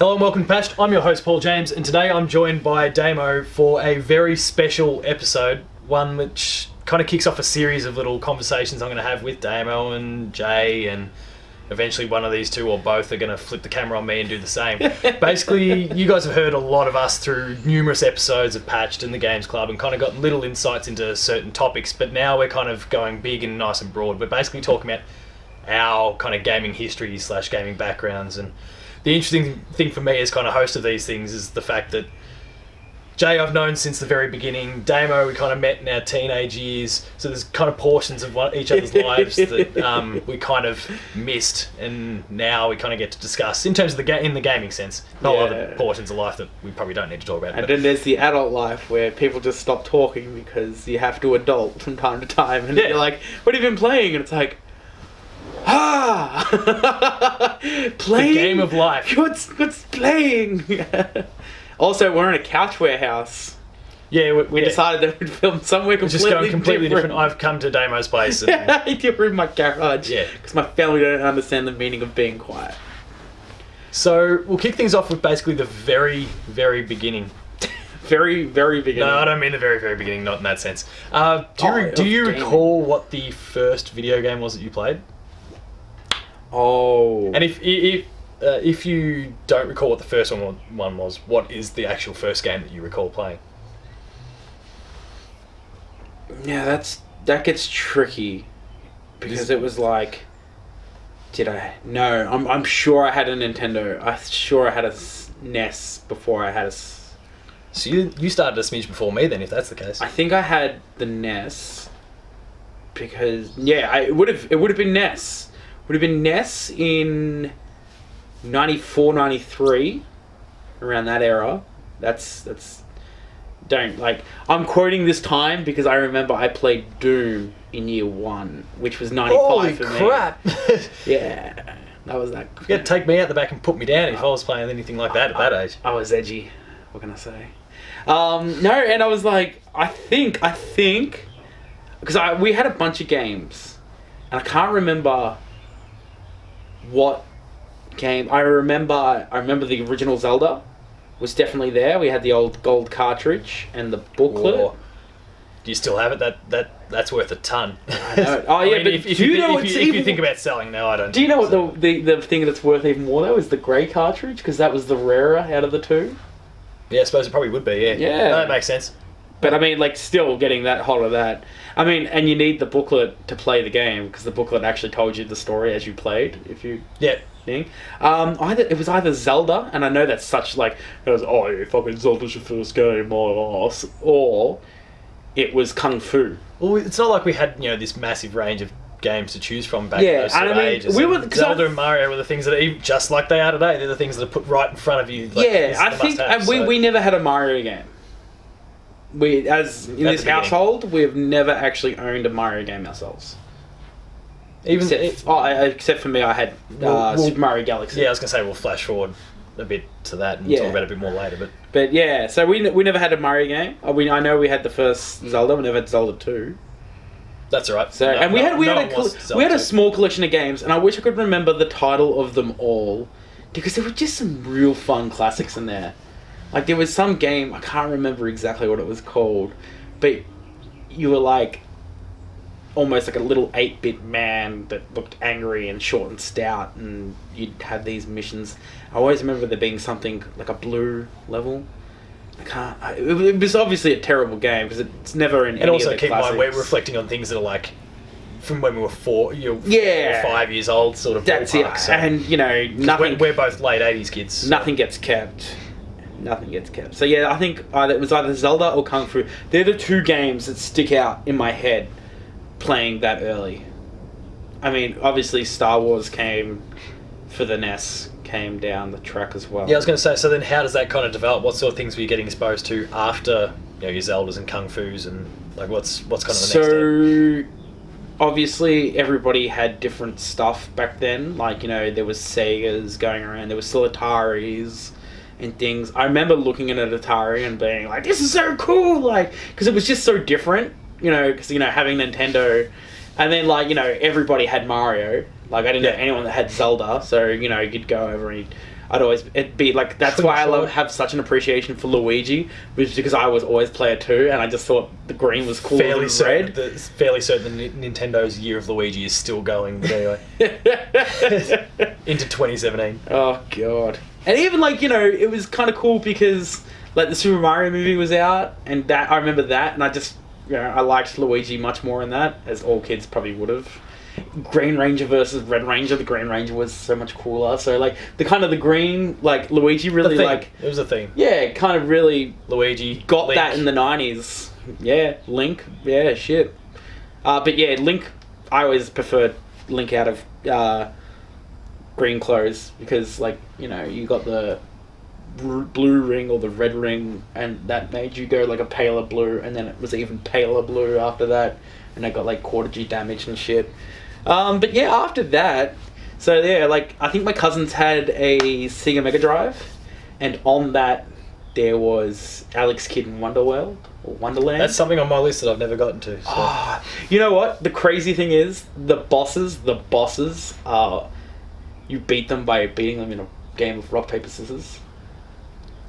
Hello and welcome to Patched. I'm your host Paul James, and today I'm joined by Damo for a very special episode, one which kind of kicks off a series of little conversations I'm going to have with Damo and Jay, and eventually one of these two or both are going to flip the camera on me and do the same. Basically, you guys have heard a lot of us through numerous episodes of Patched and the Games Club and kind of got little insights into certain topics, but now we're kind of going big and nice and broad. We're basically talking about our kind of gaming history / gaming backgrounds. And the interesting thing for me as kind of host of these things is the fact that Jay I've known since the very beginning. Damo we kind of met in our teenage years, so there's kind of portions of each other's lives that we kind of missed, and now we kind of get to discuss in terms of in the gaming sense. Not other portions of life that we probably don't need to talk about. And then there's the adult life where people just stop talking because you have to adult from time to time, and you're like, "What have you been playing?" And it's like, playing the game of life. What's playing? Also, we're in a couch warehouse. Yeah, we decided that we'd film somewhere completely different. I've come to Damo's place. And You're in my garage. Yeah, because my family don't understand the meaning of being quiet. So we'll kick things off with basically the very, very beginning. Very, very beginning. No, I don't mean the very, very beginning. Not in that sense. Do you recall what the first video game was that you played? Oh. And if you don't recall what the first one was, what is the actual first game that you recall playing? Yeah, that gets tricky, because it was like, did I? No, I'm sure I had a Nintendo. I'm sure I had a NES before I had a. So you started a smidge before me then, if that's the case. I think I had the NES, because it would have been NES. Would have been NES in 94, 93, around that era. That's don't, like, I'm quoting this time because I remember I played Doom in year 1, which was 95 for me. Holy crap! Yeah, that was that. You had to take me out the back and put me down if I was playing anything like that at that age. I was edgy. What can I say? No, and I was like, I think, because we had a bunch of games, and I can't remember what game. I remember the original Zelda was definitely there. We had the old gold cartridge and the booklet. Or, do you still have it? That's worth a ton. I know. Oh yeah, but if you think about selling, no, I don't. Do you know what the thing that's worth even more though is the grey cartridge, because that was the rarer out of the two. Yeah, I suppose it probably would be. Yeah. Yeah. No, that makes sense. But I mean, like, still getting that hold of that. I mean, and you need the booklet to play the game, because the booklet actually told you the story as you played. If you thing, it was either Zelda, and I know that's such like, it was, oh, yeah, fucking Zelda's your first game, my ass, or it was Kung Fu. Well, it's not like we had this massive range of games to choose from back in those sort of ages. Zelda and Mario were the things that are just like they are today. They're the things that are put right in front of you. Like, I think we never had a Mario game. In this household, we've never actually owned a Mario game ourselves. Except for me, I had Super Mario Galaxy. Yeah, I was going to say we'll flash forward a bit to that and talk about it a bit more later. But yeah, so we never had a Mario game. I know we had the first Zelda. We never had Zelda 2. That's all right. So we had a small collection of games, and I wish I could remember the title of them all, because there were just some real fun classics in there. Like, there was some game, I can't remember exactly what it was called, but you were like almost like a little 8-bit man that looked angry and short and stout, and you'd have these missions. I always remember there being something like a blue level. It was obviously a terrible game, because it's never in any of the classics. And also keep in mind, we're reflecting on things that are like from when we were 4 or 5 years old, sort of. That's it. So, and nothing. We're both late 80s kids. So. Nothing gets kept. So yeah, I think it was either Zelda or Kung Fu. They're the two games that stick out in my head playing that early. I mean, obviously Star Wars came for the NES, came down the track as well. Yeah, I was going to say, so then how does that kind of develop? What sort of things were you getting exposed to after your Zeldas and Kung Fus, and like what's kind of the next step? So obviously everybody had different stuff back then. Like, there was Segas going around, there was still Ataris and things. I remember looking at an Atari and being like, this is so cool, like, because it was just so different, because having Nintendo, and then everybody had Mario. Like, I didn't know anyone that had Zelda, so you'd go over and it'd be like, that's why I have such an appreciation for Luigi, which is because I was always player 2, and I just thought the green was cooler than red. Fairly certain that Nintendo's Year of Luigi is still going, but anyway. Into 2017. Oh, God. And even, like, you know, it was kind of cool because, like, the Super Mario movie was out, and that I remember that, and I just, you know, I liked Luigi much more in that, as all kids probably would have. Green Ranger versus Red Ranger. The Green Ranger was so much cooler. So like the green, like Luigi really like it was a theme. Yeah, kind of really Luigi got Link. that in the 90s. Yeah, Link. Yeah, shit. But yeah, Link. I always preferred Link out of green clothes because like you know you got the blue ring or the red ring, and that made you go like a paler blue, and then it was even paler blue after that, and I got like quarter G damage and shit. But yeah, after that, so yeah, like I think my cousins had a Sega Mega Drive, and on that there was Alex Kidd in Wonderworld or Wonderland. That's something on my list that I've never gotten to. So. You know what? The crazy thing is, the bosses, you beat them by beating them in a game of rock paper scissors.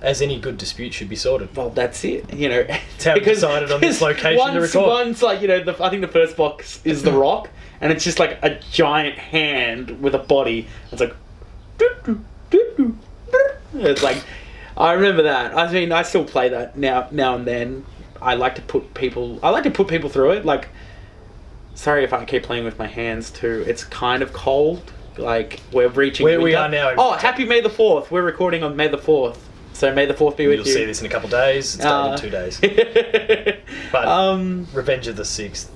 As any good dispute should be sorted. Well, that's it. You know, it's how we decided on this location to record. Once, like you know, I think the first box is the rock, and it's just like a giant hand with a body. It's like, it's like, I remember that. I mean, I still play that now and then. I like to put people through it. Like, sorry if I keep playing with my hands too. It's kind of cold. Like we're reaching. Where we are now. Oh, happy May the 4th. We're recording on May the 4th. So May the 4th be with you. You'll see this in a couple of days. It's done in 2 days. But Revenge of the 6th.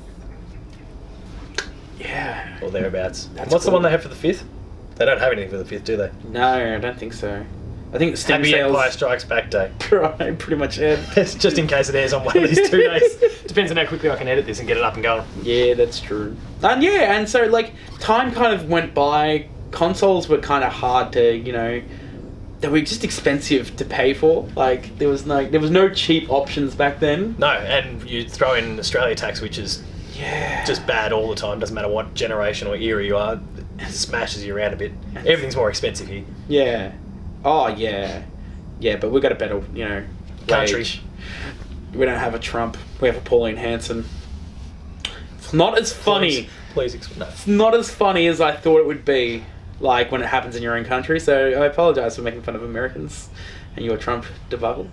Yeah. Or thereabouts. What's cool. the one they have for the 5th? They don't have anything for the 5th, do they? No, I don't think so. I think the Steam Happy sales... Empire Strikes Back Day. Right, pretty much it. Just in case it airs on one of these 2 days. Depends on how quickly I can edit this and get it up and going. Yeah, that's true. And so like time kind of went by. Consoles were kind of hard to, you know... They were just expensive to pay for. Like there was no cheap options back then. No, and you throw in Australia tax, which is just bad all the time. Doesn't matter what generation or era you are, it smashes you around a bit. Everything's more expensive here. Yeah. Oh yeah. Yeah, but we got a better, you know, country. Wage. We don't have a Trump. We have a Pauline Hanson. It's not as funny. Please explain. No. It's not as funny as I thought it would be. Like when it happens in your own country, so I apologise for making fun of Americans and your Trump debacle.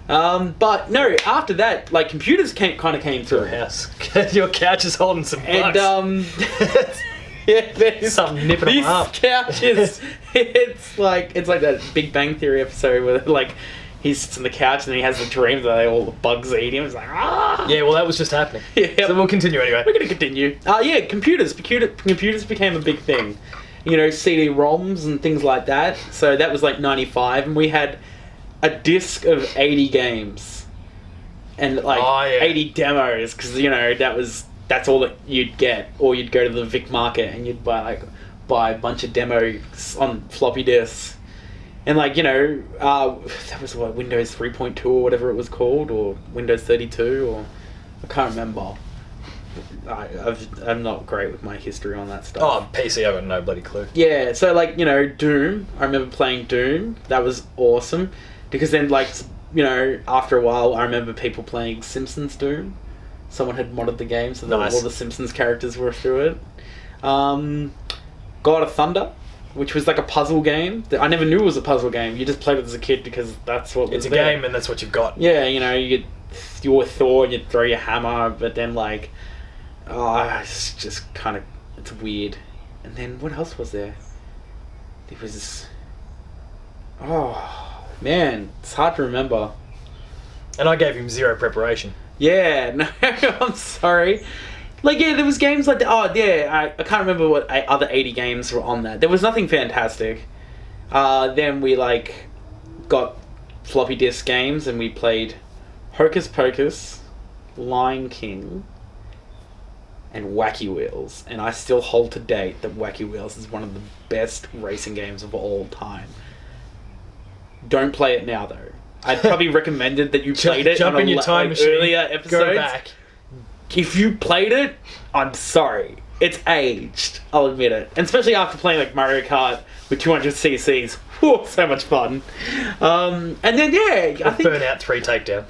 But no, after that, like computers came through. Your house, your couch is holding some bucks. And yeah, there's something nipping them up. These couches, it's like that Big Bang Theory episode where like he sits on the couch and then he has the dream that all the bugs eat him. It's like Yeah, well that was just happening. Yeah. So we'll continue anyway. We're gonna continue. Yeah, computers became a big thing. You know, CD-ROMs and things like that. So that was like 95, and we had a disc of 80 games and like 80 demos because you know that's all that you'd get, or you'd go to the Vic Market and you'd buy a bunch of demos on floppy disks, and like you know that was what Windows 3.2 or whatever it was called, or Windows 32, or I can't remember. I'm not great with my history on that stuff. Oh, PC, I've got no bloody clue. Yeah, so like, you know, Doom. I remember playing Doom. That was awesome. Because then, like, you know, after a while, I remember people playing Simpsons Doom. Someone had modded the game so that all the Simpsons characters were through it. God of Thunder, which was like a puzzle game. I never knew it was a puzzle game. You just played it as a kid because that's what was It's a game and that's what you've got. Yeah, you know, you were Thor, you'd throw your hammer, but then like... it's just kind of... It's weird. And then, what else was there? There was... Oh, man. It's hard to remember. And I gave him zero preparation. Yeah, no, I'm sorry. Like, yeah, there was games like... I can't remember what other 80 games were on that. There was nothing fantastic. Then we, like, got floppy disk games and we played Hocus Pocus, Lion King... and Wacky Wheels, and I still hold to date that Wacky Wheels is one of the best racing games of all time. Don't play it now, though. I'd probably recommended that you played it jump on in your time machine, earlier episodes. Go back, if you played it, I'm sorry. It's aged. I'll admit it. And especially after playing like Mario Kart with 200 cc's. Whew, so much fun. And then, yeah, I think... Burnout 3 takedown.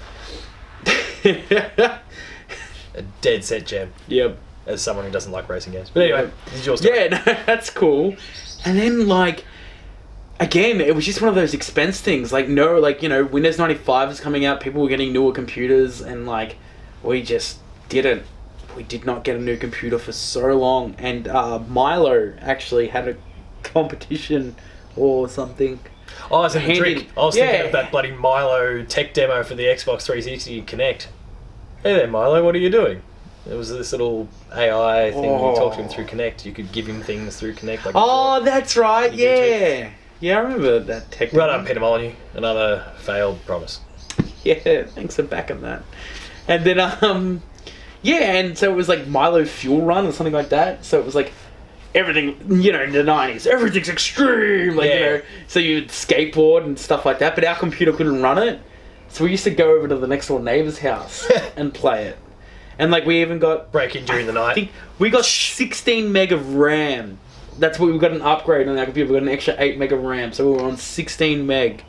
A dead set gem. Yep. As someone who doesn't like racing games. But anyway, this is your story. Yeah, no, that's cool. And then, like, again, it was just one of those expense things. Like, no, like, you know, Windows 95 is coming out. People were getting newer computers. And, like, we just didn't. We did not get a new computer for so long. And Milo actually had a competition or something. Oh, it's a trick. I was thinking of that bloody Milo tech demo for the Xbox 360 Kinect. Hey there, Milo, what are you doing? It was this little AI thing. You talk to him through Kinect. You could give him things through Kinect. Like that's right. Yeah. Yeah, I remember that tech demo. Right on, Peter Molyneux. Another failed promise. Yeah, thanks for backing that. And then, yeah, and so it was like Milo Fuel Run or something like that. So it was like everything, you know, in the 90s, everything's extreme. Like, you know, so you'd skateboard and stuff like that, but our computer couldn't run it. So we used to go over to the next door neighbour's house and play it. And like we even got... Break in during the night. I think we got 16 meg of RAM. That's what we got an upgrade on our computer. We got an extra 8 meg of RAM. So we were on 16 meg.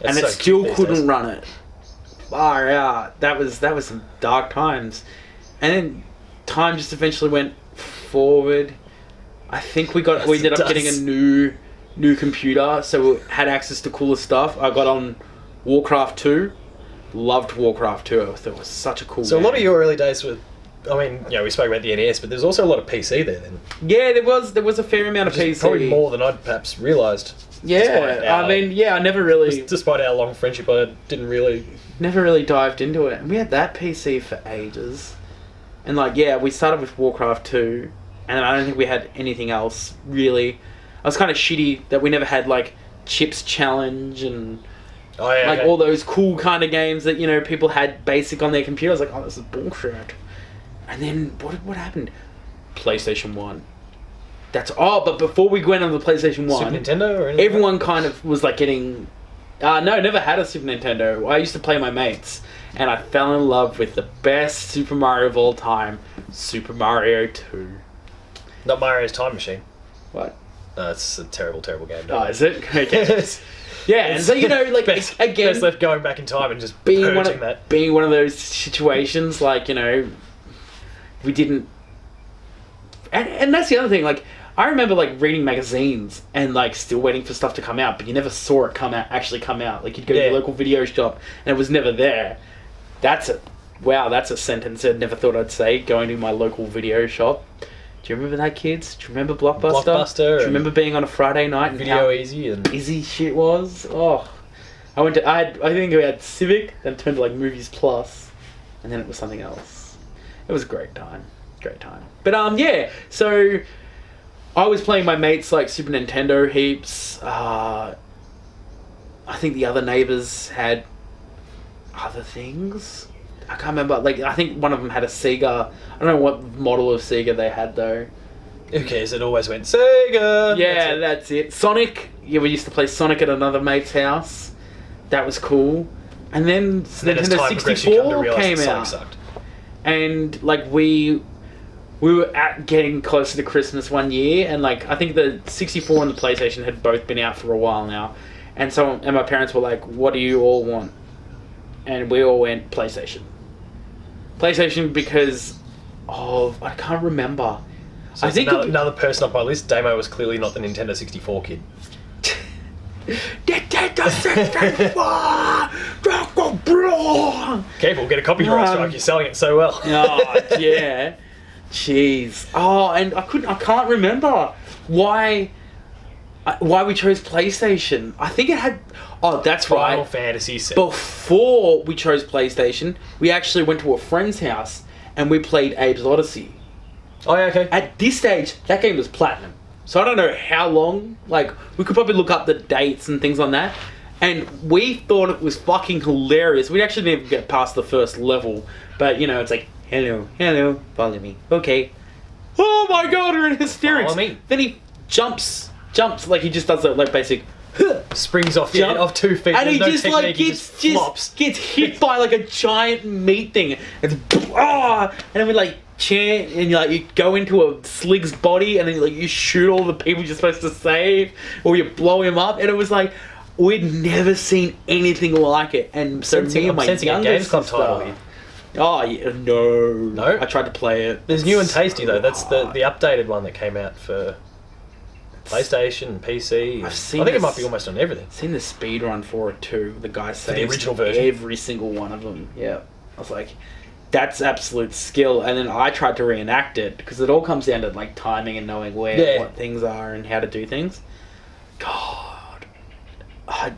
And it still couldn't run it. Far out. That was some dark times. And then time just eventually went forward. I think we ended up getting a new computer, so we had access to cooler stuff. I got on Warcraft 2. Loved Warcraft 2. I thought it was such a cool game. So a lot of your early days were, I mean, you know, we spoke about the NES, but there's also a lot of PC there then. Yeah, there was a fair amount of PC. Probably more than I'd perhaps realised. Yeah, I mean, yeah, I never really... Despite our long friendship, I didn't really... Never really dived into it. And we had that PC for ages. And like, yeah, we started with Warcraft 2, and I don't think we had anything else, really. I was kind of shitty that we never had, like, Chips Challenge and... all those cool kind of games that, you know, people had basic on their computer. I was like, oh, this is bullshit. And then, what happened? PlayStation 1. But before we went on the PlayStation 1... Super Nintendo or anything? Everyone kind of was like getting... no, never had a Super Nintendo. I used to play my mates. And I fell in love with the best Super Mario of all time, Super Mario 2. Not Mario's Time Machine. What? It's a terrible, terrible game. Oh, is it? Okay. Yeah, and so, you know, like, best left going back in time and just being purging one of those situations, like, you know, we didn't... And that's the other thing, like, I remember, like, reading magazines and, like, still waiting for stuff to come out, but you never saw it actually come out. Like, you'd go to your local video shop and it was never there. That's a sentence I never thought I'd say, going to my local video shop. Do you remember that, kids? Do you remember Blockbuster? Do you remember being on a Friday night and Video Easy and easy shit was? Oh, I think we had Civic, then turned to like Movies Plus, and then it was something else. It was a great time. But yeah. So I was playing my mates like Super Nintendo heaps. I think the other neighbours had other things. I can't remember. Like, I think one of them had a Sega. I don't know what model of Sega they had though. Who cares? It always went Sega. Yeah, that's it. Sonic. Yeah, we used to play Sonic at another mate's house. That was cool. And then Nintendo 64 came out. Sucked. And like we were getting closer to Christmas one year, and like I think the 64 and the PlayStation had both been out for a while now, and my parents were like, "What do you all want?" And we all went PlayStation. PlayStation because of... I can't remember. So I think another person off my list, Damo, was clearly not the Nintendo 64 kid. Nintendo 64! Careful, we'll get a copyright strike. You're selling it so well. Oh, yeah. Jeez. Oh, and I can't remember why we chose PlayStation. I think it had... Oh, that's right. Final Fantasy VII. Before we chose PlayStation, we actually went to a friend's house and we played Abe's Odyssey. Oh, yeah, okay. At this stage, that game was platinum. So I don't know how long. Like, we could probably look up the dates and things on that. And we thought it was fucking hilarious. We actually didn't even get past the first level. But, you know, it's like, hello, follow me. Okay. Oh my god, we're in hysterics. Follow me. Then he jumps. Like, he just does that, like, basic... springs off Jump. off 2 feet, and he no just like technique, gets he flops. gets hit by like a giant meat thing. It's and then we like chant and you go into a Slig's body and then like you shoot all the people you're supposed to save or you blow him up, and it was like we'd never seen anything like it. And so me and my younger Games Club sister, title here. oh yeah, no, I tried to play it. There's new and tasty though. That's the updated one that came out for PlayStation and PC. I've seen I think this, it might be almost on everything. I've seen the speed run for it too. The guy saves the original version, every single one of them. Yeah, I was like, that's absolute skill. And then I tried to reenact it because it all comes down to like timing and knowing what things are and how to do things. God, I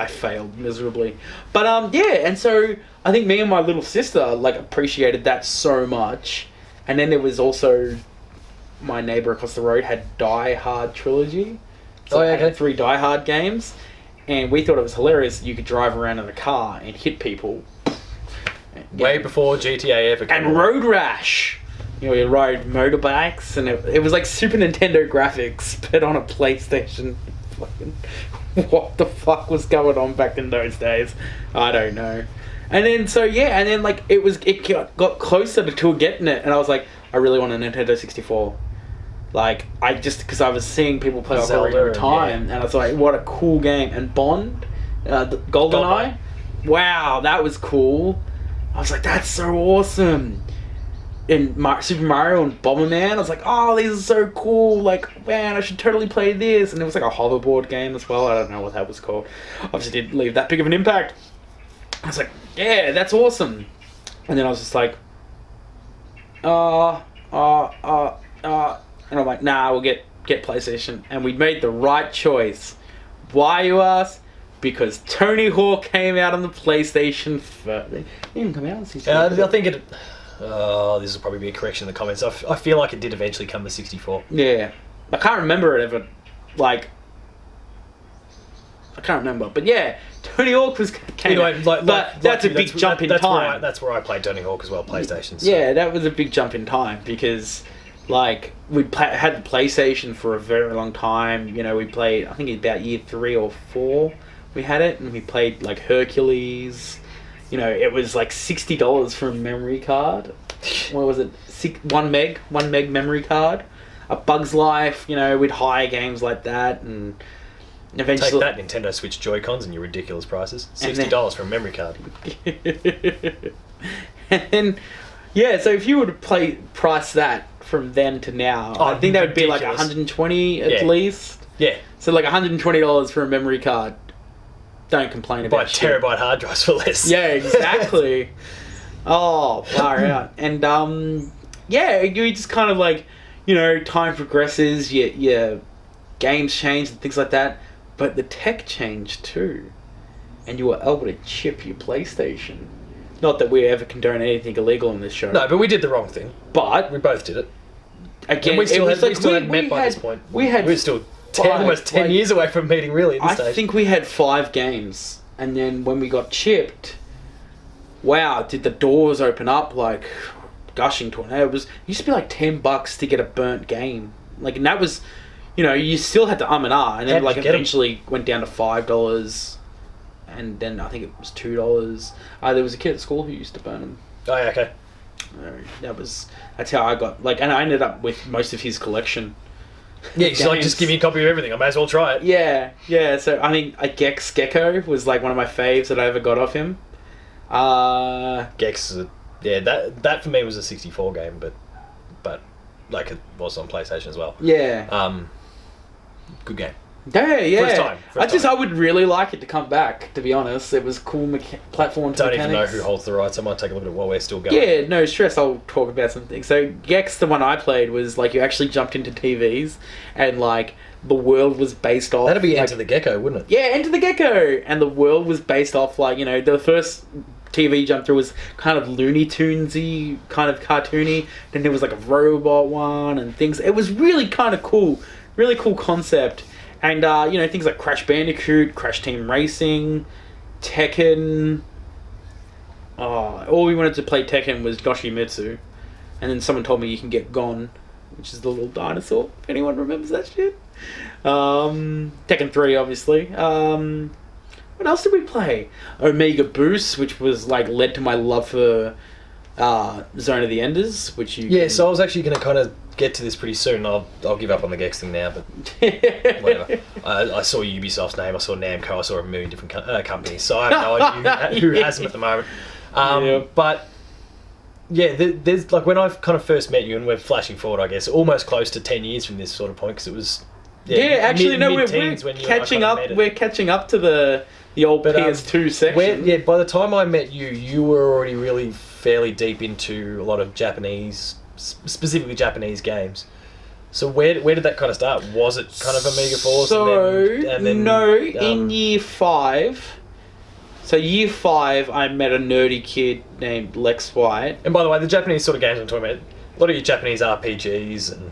failed miserably. But yeah, and so I think me and my little sister like appreciated that so much. And then there was also my neighbour across the road had Die Hard trilogy. So yeah, okay. 3 Die Hard games. And we thought it was hilarious that you could drive around in a car and hit people. Way before GTA ever came. And Road Rash. You know, you ride motorbikes and it was like Super Nintendo graphics, but on a PlayStation. Fucking, what the fuck was going on back in those days? I don't know. And then so yeah, and then like it got closer to getting it, and I was like, I really want a Nintendo 64. Like I just because I was seeing people play Ocarina of Time, and I was like, what a cool game. And Bond, the GoldenEye, wow, that was cool. I was like, that's so awesome. In Super Mario and Bomberman, I was like, oh, these are so cool. Like, man, I should totally play this. And it was like a hoverboard game as well. I don't know what that was called. Obviously didn't leave that big of an impact. I was like, yeah, that's awesome. And then I was just like, and I'm like, nah, we'll get PlayStation. And we made the right choice. Why, you ask? Because Tony Hawk came out on the PlayStation first. It didn't come out on 64. I think it... this will probably be a correction in the comments. I feel like it did eventually come to 64. Yeah. I can't remember it ever, like... I can't remember. But yeah, Tony Hawk came out. But that's a big jump in time. That's where I played Tony Hawk as well, PlayStation. So. Yeah, that was a big jump in time because... Like, we had the PlayStation for a very long time. You know, we played, I think about year 3 or 4 we had it. And we played, like, Hercules. You know, it was like $60 for a memory card. What was it? 1 meg memory card. A Bug's Life, you know, we'd hire games like that. And eventually... Take that, Nintendo Switch Joy-Cons and your ridiculous prices. $60 for a memory card. And then, yeah, so if you were to price that from then to now, I think that would be like $120 at least. Yeah. So like $120 for a memory card. Don't complain about it. Buy terabyte hard drives for less. Yeah, exactly. Oh, far out. And yeah, you just kind of like, you know, time progresses, your games change and things like that, but the tech changed too. And you were able to chip your PlayStation. Not that we ever condone anything illegal in this show. No, but we did the wrong thing. But we both did it. Again, and we still hadn't met by this point. We're still almost 10 years away from meeting really at this stage. I think we had 5 games, and then when we got chipped, wow, did the doors open up like gushing to it used to be like $10 to get a burnt game. Like, and that was, you know, you still had to and and then like eventually went down to $5, and then I think it was $2. There was a kid at school who used to burn them. Oh yeah, okay. That's how I got, like, and I ended up with most of his collection. Yeah, he's like, just give me a copy of everything. I may as well try it. Yeah. So I mean, Gex Gecko was like one of my faves that I ever got off him. Gex, that for me was a 64 game, but like it was on PlayStation as well. Yeah. Good game. Yeah. First time. I would really like it to come back, to be honest. It was cool platform Don't mechanics. even know who holds the rights. I might take a look at it while we're still going. Yeah, no stress. I'll talk about something. So Gex, the one I played, was like you actually jumped into TVs and like the world was based off... That'd be like, Enter the Gecko, wouldn't it? Yeah, Enter the Gecko! And the world was based off like, you know, the first TV jump through was kind of Looney Tunesy, kind of cartoony. Then there was like a robot one and things. It was really kind of cool. Really cool concept. And, you know, things like Crash Bandicoot, Crash Team Racing, Tekken. All we wanted to play Tekken was Yoshimitsu. And then someone told me you can get Gon which is the little dinosaur. If anyone remembers that shit. Tekken 3, obviously. What else did we play? Omega Boost, which was like led to my love for Zone of the Enders, which you... Yeah, so I was actually going to kind of get to this pretty soon. I'll give up on the Gex thing now, but whatever. I saw Ubisoft's name, I saw Namco, I saw a million different companies, so I have no idea who has them at the moment. But yeah, there's like when I kind of first met you, and we're flashing forward, I guess, almost close to 10 years from this sort of point, because it was... actually, we're catching up. We're catching up to the old PS2 section. By the time I met you, you were already really fairly deep into a lot of Japanese, specifically Japanese games. So where did that kind of start? Was it kind of Amiga Force? In year 5. So year 5, I met a nerdy kid named Lex White. And by the way, the Japanese sort of games I'm talking about, a lot of your Japanese RPGs and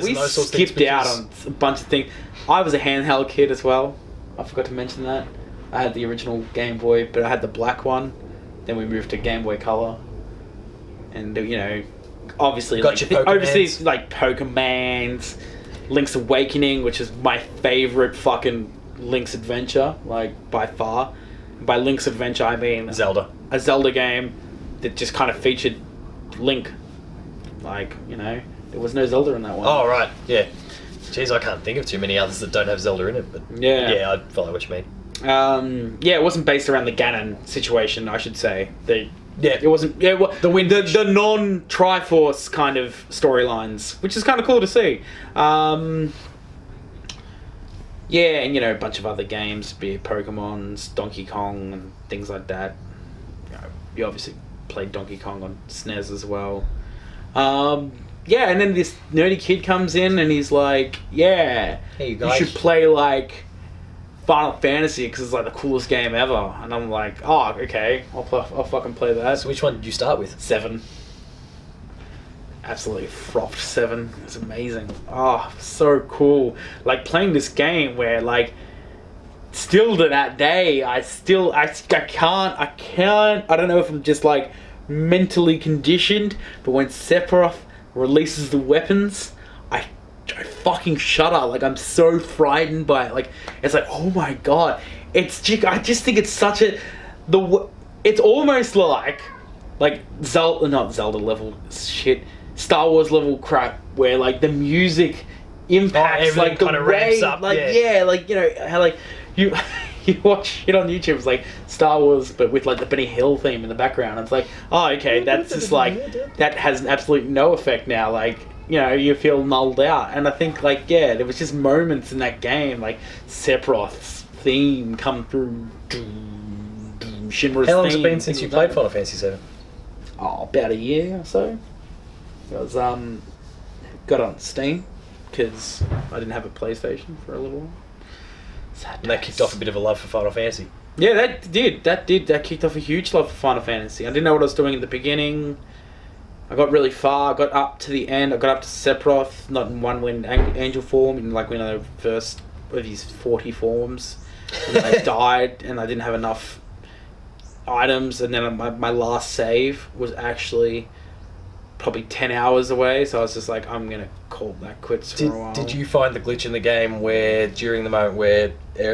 we skipped out on a bunch of things. I was a handheld kid as well. I forgot to mention that. I had the original Game Boy, but I had the black one. Then we moved to Game Boy Color. And, obviously, overseas, like Pokemans, Link's Awakening, which is my favorite fucking Link's Adventure, like, by far. By Link's Adventure, I mean... Zelda. A Zelda game that just kind of featured Link. Like, there was no Zelda in that one. Oh, right, yeah. Jeez, I can't think of too many others that don't have Zelda in it, but yeah, I follow what you mean. It wasn't based around the Ganon situation, I should say. It wasn't. Yeah, the non-Triforce kind of storylines, which is kind of cool to see. And a bunch of other games, be it Pokemon's, Donkey Kong, and things like that. You obviously played Donkey Kong on SNES as well. And then this nerdy kid comes in and he's like, hey, you should play like Final Fantasy because it's like the coolest game ever. And I'm like, oh, okay, I'll fucking play that. So which one did you start with? 7. Absolutely frothed 7. It's amazing. Oh, so cool. Like playing this game where like still to that day, I can't, I don't know if I'm just like mentally conditioned, but when Sephiroth releases the weapons, I fucking shudder. Like, I'm so frightened by it. Like, it's like, oh my god. I just think it's such a... It's almost like Zelda... Not Zelda level shit. Star Wars level crap, where, like, the music impacts, like, the kind of way... ramps up, like, how, like, you... You watch shit on YouTube, it's like Star Wars, but with like the Benny Hill theme in the background. It's like, oh, okay, that's just like, that has absolutely no effect now. Like, you feel nulled out. And I think, like, there was just moments in that game, like Sephiroth's theme come through, Shinra's theme. How long has it been since you played Final Fantasy 7? Oh, about a year or so. I was, got on Steam, because I didn't have a PlayStation for a little while. And that kicked off a bit of a love for Final Fantasy. Yeah, that did. That kicked off a huge love for Final Fantasy. I didn't know what I was doing in the beginning. I got really far. I got up to the end. I got up to Sephiroth, not in one winged angel form, in like one of the first of his 40 forms. And then I died, and I didn't have enough items. And then my last save was actually probably 10 hours away, so I was just like, I'm gonna call that quits for a while. Did you find the glitch in the game where during the moment where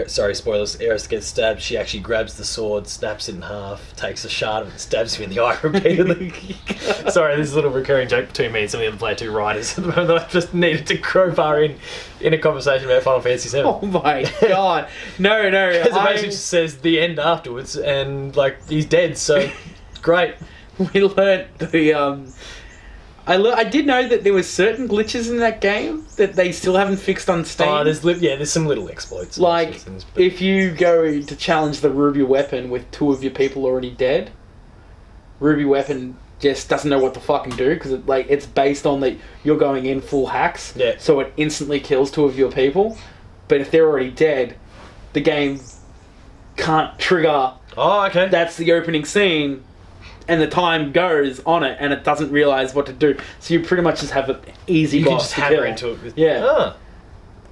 spoilers, Aerith gets stabbed, she actually grabs the sword, snaps it in half, takes a shard of it and stabs you in the eye repeatedly? Sorry, this is a little recurring joke between me and some of the other Player 2 writers at the moment that I just needed to crowbar in a conversation about Final Fantasy 7. Oh my god. No. Because it basically just says the end afterwards and like he's dead, so great. We learnt the I did know that there were certain glitches in that game that they still haven't fixed on Steam. Oh, there's some little exploits. Like, things, if you go to challenge the Ruby Weapon with 2 of your people already dead, Ruby Weapon just doesn't know what to fucking do, because it's based on that you're going in full hacks, so it instantly kills 2 of your people. But if they're already dead, the game can't trigger... Oh, okay. That's the opening scene... And the time goes on it, and it doesn't realise what to do. So you pretty much just have an easy boss to kill. You can just hammer into it. Ah.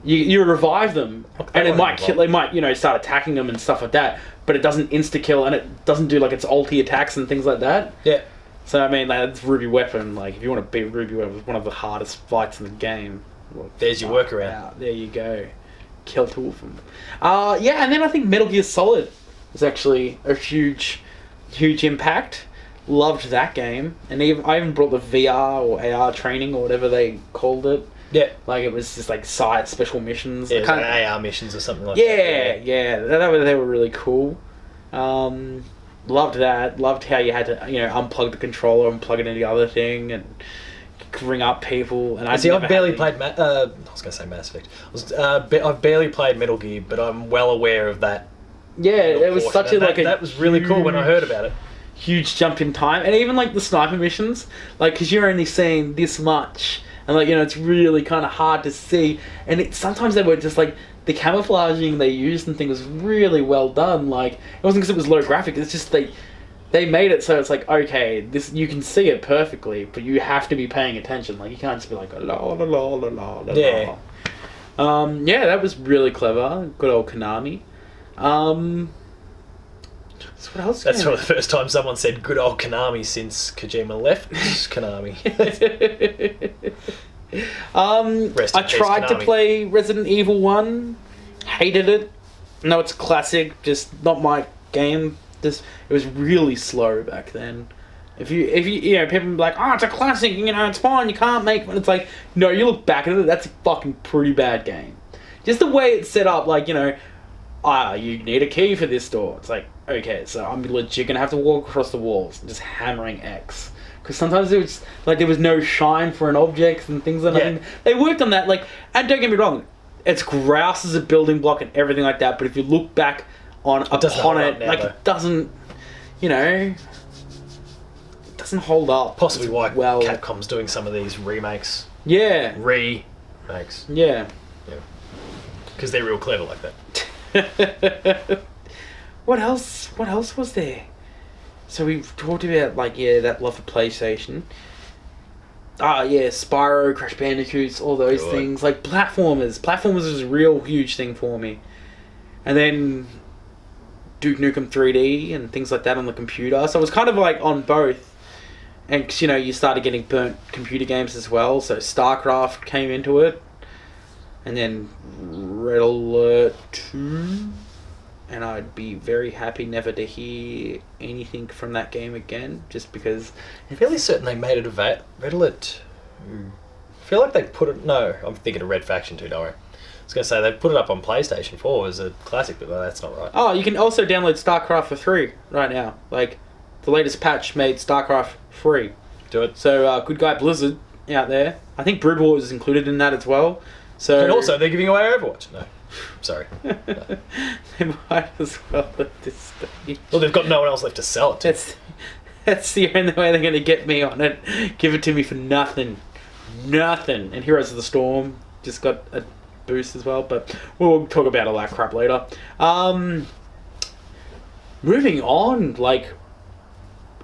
You revive them, and it might kill. They might start attacking them and stuff like that. But it doesn't insta kill, and it doesn't do like its ulti attacks and things like that. Yeah. So I mean, like, that's Ruby Weapon. Like, if you want to beat Ruby Weapon, it's one of the hardest fights in the game. Well, there's your workaround. There you go. Kill two of them. Yeah, and then I think Metal Gear Solid was actually a huge impact. Loved that game, and I even brought the VR or AR training or whatever they called it. Yeah, like it was just like side special missions. Yeah, kind of AR missions or something like that. Yeah, they were really cool. Loved that. Loved how you had to unplug the controller and plug it into the other thing and ring up people. And I've barely played. I was going to say Mass Effect. I've barely played Metal Gear, but I'm well aware of that. Yeah, it was such that was really cool when I heard about it. Huge jump in time, and even like the sniper missions, like because you're only seeing this much, and like it's really kind of hard to see, and sometimes they were just like the camouflaging they used and things was really well done. Like it wasn't because it was low graphic; it's just they made it so it's like okay, this you can see it perfectly, but you have to be paying attention. Like you can't just be like la la la la la la. Yeah. Yeah, that was really clever. Good old Konami. So what else? That's probably the first time someone said "good old Konami" since Kojima left Konami. I tried to play Resident Evil 1, hated it. No, it's a classic, just not my game. It was really slow back then. If you people be like, oh, it's a classic, it's fine, you can't make it. It's like, no, you look back at it, that's a fucking pretty bad game. Just the way it's set up, like, you need a key for this door. It's like, okay, so I'm legit gonna have to walk across the walls, just hammering X. Because sometimes it was like there was no shine for an object and things like that. They worked on that, like, and don't get me wrong, it's grouse as a building block and everything like that. But if you look back upon it, like it doesn't, it doesn't hold up. Possibly why Capcom's doing some of these remakes. Yeah. Remakes. Yeah. Because they're real clever like that. What else was there? So we've talked about that love for PlayStation. Spyro, Crash Bandicoots, all those things. Like platformers. Platformers was a real huge thing for me. And then Duke Nukem 3D and things like that on the computer. So it was kind of like on both. And you started getting burnt computer games as well. So StarCraft came into it. And then Red Alert 2, and I'd be very happy never to hear anything from that game again, just because... I'm fairly certain they made it a Red Alert 2. I feel like they put it... No, I'm thinking of Red Faction 2, don't worry. I was going to say, they put it up on PlayStation 4 as a classic, but that's not right. Oh, you can also download StarCraft for free right now. Like, the latest patch made StarCraft free. Do it. So, good guy Blizzard out there. I think Brood War is included in that as well. So, and also, they're giving away Overwatch. No, sorry. No. They might as well at this stage. Well, they've got no one else left to sell it to. That's the only way they're going to get me on it. Give it to me for nothing. Nothing. And Heroes of the Storm just got a boost as well, but we'll talk about all that crap later. Moving on, like,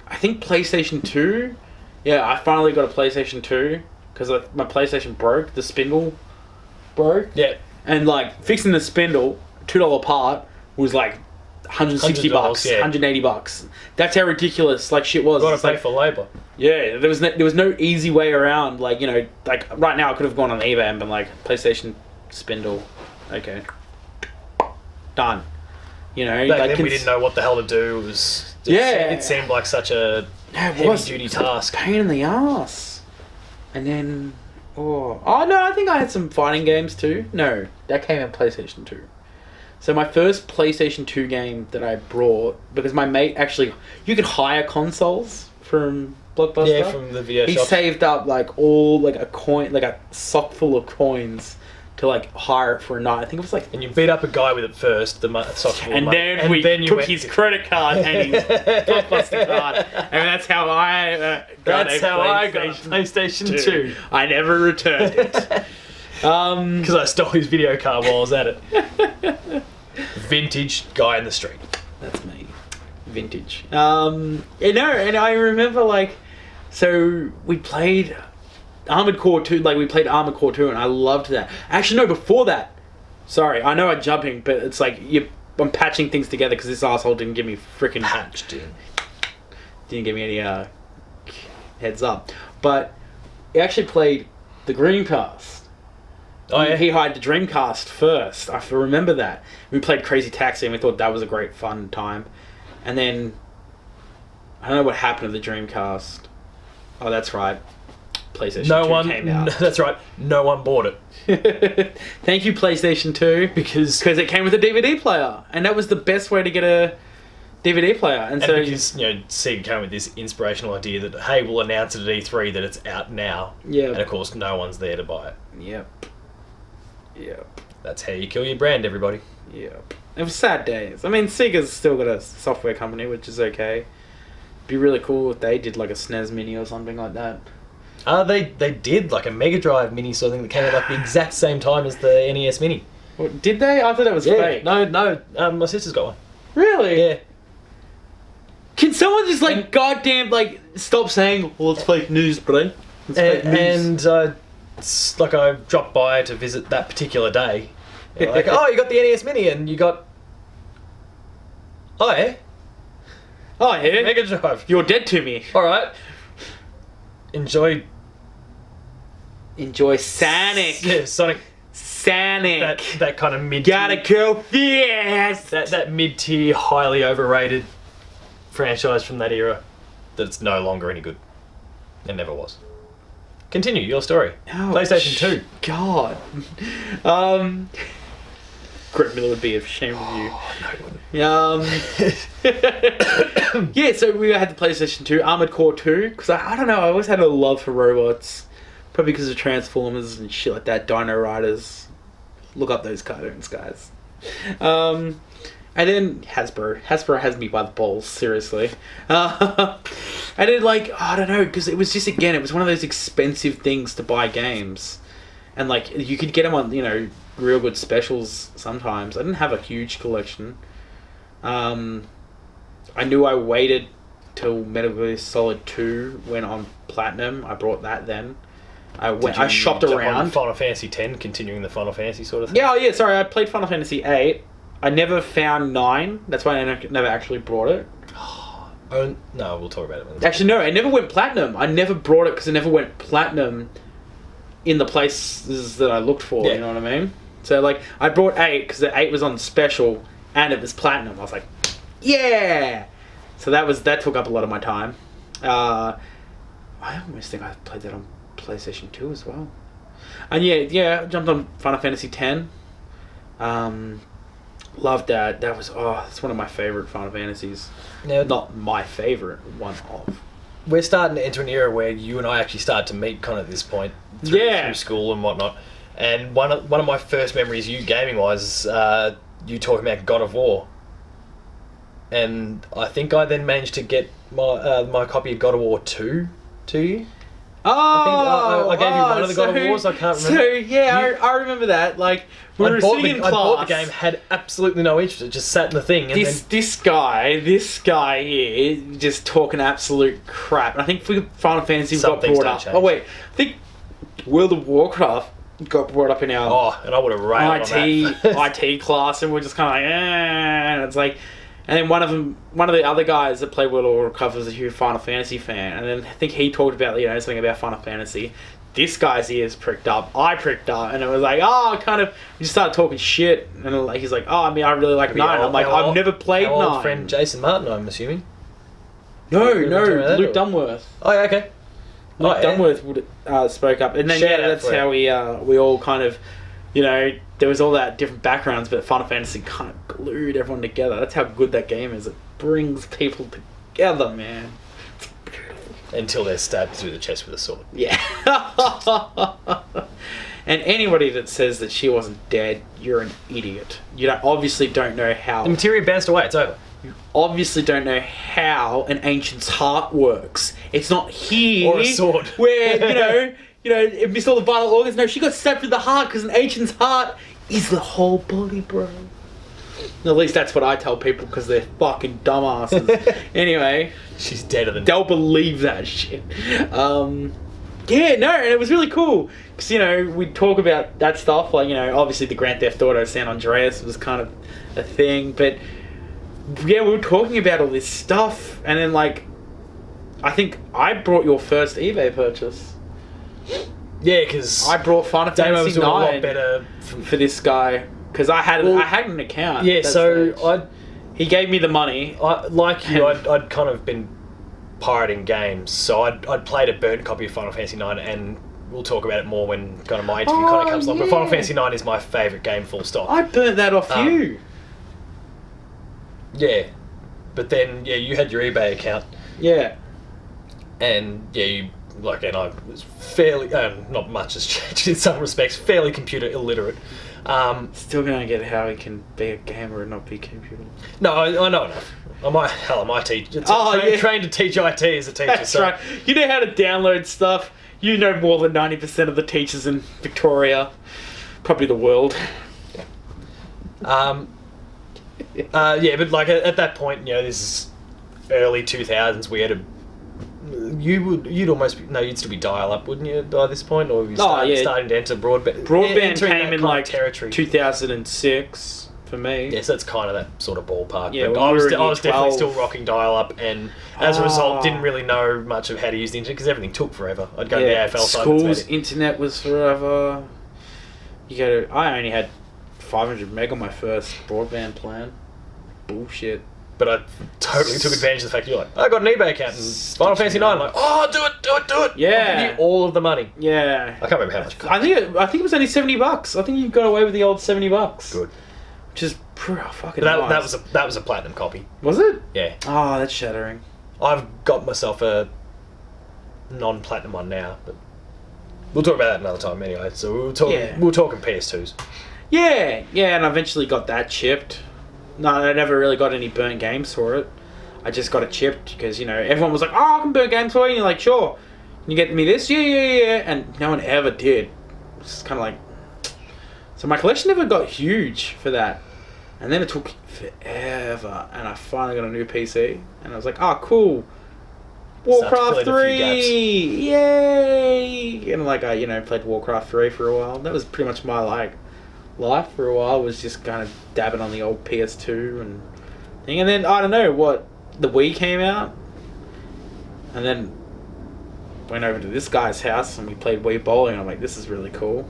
I think PlayStation 2. Yeah, I finally got a PlayStation 2 because my PlayStation broke. The spindle broke. Yeah. And like fixing the spindle, $2 part, was like $160, yeah. $180. That's how ridiculous like shit was. You got to pay for labour. Yeah, there was no easy way around. Like like right now I could have gone on eBay and been like PlayStation spindle, okay, done. Back then we didn't know what the hell to do. It seemed like such a heavy duty task. Pain in the ass. And then oh no, I think I had some fighting games too. No, that came in PlayStation 2. So my first PlayStation 2 game that I brought, because my mate actually, you could hire consoles from Blockbuster. Yeah, from the video shop. He saved up a sock full of coins to like hire it for a night. I think it was like. And you beat up a guy with it first, the sock full of money. Then we took his credit card and his Blockbuster card, and that's how I got a PlayStation 2. I never returned it. Because I stole his video card while I was at it. Vintage guy in the street. That's me. Vintage. And I remember so we played Armored Core 2, Armored Core 2 and I loved that. Actually, no, before that. Sorry, I know I'm jumping, but it's like I'm patching things together because this asshole didn't give me freaking patched in. Didn't give me any heads up. But he actually played the Dreamcast. Oh, yeah. He hired the Dreamcast first. I remember that. We played Crazy Taxi and we thought that was a great fun time. And then, I don't know what happened to the Dreamcast. Oh, that's right. PlayStation 2 came out. That's right. No one bought it. Thank you, PlayStation 2. Because it came with a DVD player. And that was the best way to get a DVD player. And so because, Sega came with this inspirational idea that, hey, we'll announce it at E3 that it's out now. Yeah. And of course, no one's there to buy it. Yep. That's how you kill your brand, everybody. Yep. It was sad days. I mean, Sega's still got a software company, which is okay. It'd be really cool if they did like a SNES Mini or something like that. They did like a Mega Drive Mini sort of thing that came out like the exact same time as the NES Mini. Well, did they? I thought that was fake. No. My sister's got one. Really? Yeah. Can someone just goddamn stop saying, "Well, it's fake news, bro"? It's fake news. And it's like I dropped by to visit that particular day. Like, oh, you got the NES Mini and you got. Oh yeah. Oh yeah. Mega Drive. You're dead to me. All right. Enjoy Sonic. Yeah, Sonic. Sonic. That kind of mid. Gotta go fast. That mid-tier, highly overrated franchise from that era. That's no longer any good. It never was. Continue your story. Oh, PlayStation 2. God. Greg Miller would be ashamed of you. No, Yeah, so we had the PlayStation 2, Armored Core 2, because I don't know, I always had a love for robots. Probably because of Transformers and shit like that, Dino Riders. Look up those cartoons, guys. And then Hasbro. Hasbro has me by the balls, seriously. And then, I don't know, because it was just, again, it was one of those expensive things to buy games. And, you could get them on, real good specials sometimes. I didn't have a huge collection. I knew I waited till Metal Gear Solid 2 went on Platinum. I brought that then. I shopped around. Final Fantasy X, continuing the Final Fantasy sort of thing. Yeah, yeah. Sorry, I played Final Fantasy 8. I never found 9. That's why I never actually brought it. Oh, no, we'll talk about it. Actually, no, I never went Platinum. I never brought it because I never went Platinum in the places that I looked for. Yeah. You know what I mean? So, I brought 8 because the 8 was on special and it was Platinum. I was like, yeah! So that took up a lot of my time. I almost think I played that on PlayStation 2 as well. And yeah, I jumped on Final Fantasy X. Loved that. That was, it's one of my favourite Final Fantasies. Now, not my favourite, one of. We're starting to enter an era where you and I actually start to meet kind of at this point through school and whatnot. And one of my first memories of you gaming was you talking about God of War. And I think I then managed to get my copy of God of War 2 to you. Oh, I gave you one of the God of Wars. I can't remember. So yeah, I remember that. We were sitting in class. I bought the game, had absolutely no interest. It just sat in the thing. And this guy here, just talking absolute crap. And I think Final Fantasy got brought up. Change. Oh wait, I think World of Warcraft got brought up in our and I would have railed on that. IT class, and we're just kind of and it's and then one of the other guys that played World of Warcraft was a huge Final Fantasy fan, and then I think he talked about something about Final Fantasy. This guy's ears pricked up, I pricked up, and it was we just started talking shit, and he's like, I really like 9. I'm like, I've never played 9. Old friend Jason Martin, I'm assuming. No, Luke Dunworth. Oh yeah, okay. Luke Dunworth spoke up, and then that's how we all kind of, there was all that different backgrounds, but Final Fantasy kind of glued everyone together. That's how good that game is. It brings people together, man. It's beautiful. Until they're stabbed through the chest with a sword. Yeah. And anybody that says that she wasn't dead, you're an idiot. You obviously don't know how. The materia bounced away. It's over. You obviously don't know how an ancient's heart works. It's not here. Or a sword. Where, it missed all the vital organs. No, she got stabbed through the heart because an ancient's heart is the whole body, bro. At least that's what I tell people because they're fucking dumbasses. Anyway. She's deader than... They'll believe that shit. And it was really cool. Because, we'd talk about that stuff. Obviously the Grand Theft Auto San Andreas was kind of a thing. But, yeah, we were talking about all this stuff. And then, I think I brought your first eBay purchase. Yeah, because I brought Final Damo was Fantasy doing a lot 9 better for this guy because I had an account. Yeah, so he gave me the money. Like you, I'd kind of been pirating games, so I'd played a burnt copy of Final Fantasy 9, and we'll talk about it more when kind of my interview kind of comes along. But Final Fantasy 9 is my favourite game, full stop. I burnt that off you. Yeah, but then you had your eBay account. Yeah, and you and I was fairly not much has changed in some respects. Fairly computer illiterate. Still gonna get how he can be a gamer and not be computer. No, I know enough. I'm IT. Trained to teach IT as a teacher. That's so. right. You know how to download stuff. You know more than 90% of the teachers in Victoria, probably the world. But like at that point, this is early 2000s. We had you'd still be dial up, wouldn't you, by this point, or were you starting to enter broadband? Broadband came in like territory 2006 for me. Yes, that's kind of that sort of ballpark. Yeah, but I was definitely still rocking dial up, and as a result, didn't really know much of how to use the internet because everything took forever. I'd go to the AFL site. School's internet was forever. I only had 500 meg on my first broadband plan. Bullshit. But I totally took advantage of the fact you're like, I got an eBay account and Final Fantasy 9. I'm like, oh, do it. Yeah. I'll give you all of the money. Yeah. I can't remember how much. I think it was only $70. I think you got away with the old $70. Good. Which is fucking nice. That was a platinum copy. Was it? Yeah. Oh, that's shattering. I've got myself a non-platinum one now, but we'll talk about that another time anyway. So we're talking PS2s. Yeah, and I eventually got that chipped. No, I never really got any burnt games for it. I just got it chipped because, everyone was like, oh, I can burn games for you. And you're like, sure. Can you get me this? Yeah. And no one ever did. It's kind of like... So my collection never got huge for that. And then it took forever. And I finally got a new PC. And I was like, oh, cool. Warcraft 3! Yay! And I played Warcraft 3 for a while. That was pretty much my, life for a while, was just kind of dabbing on the old PS2 and thing. And then, I don't know, the Wii came out. And then went over to this guy's house and we played Wii bowling. And I'm like, this is really cool.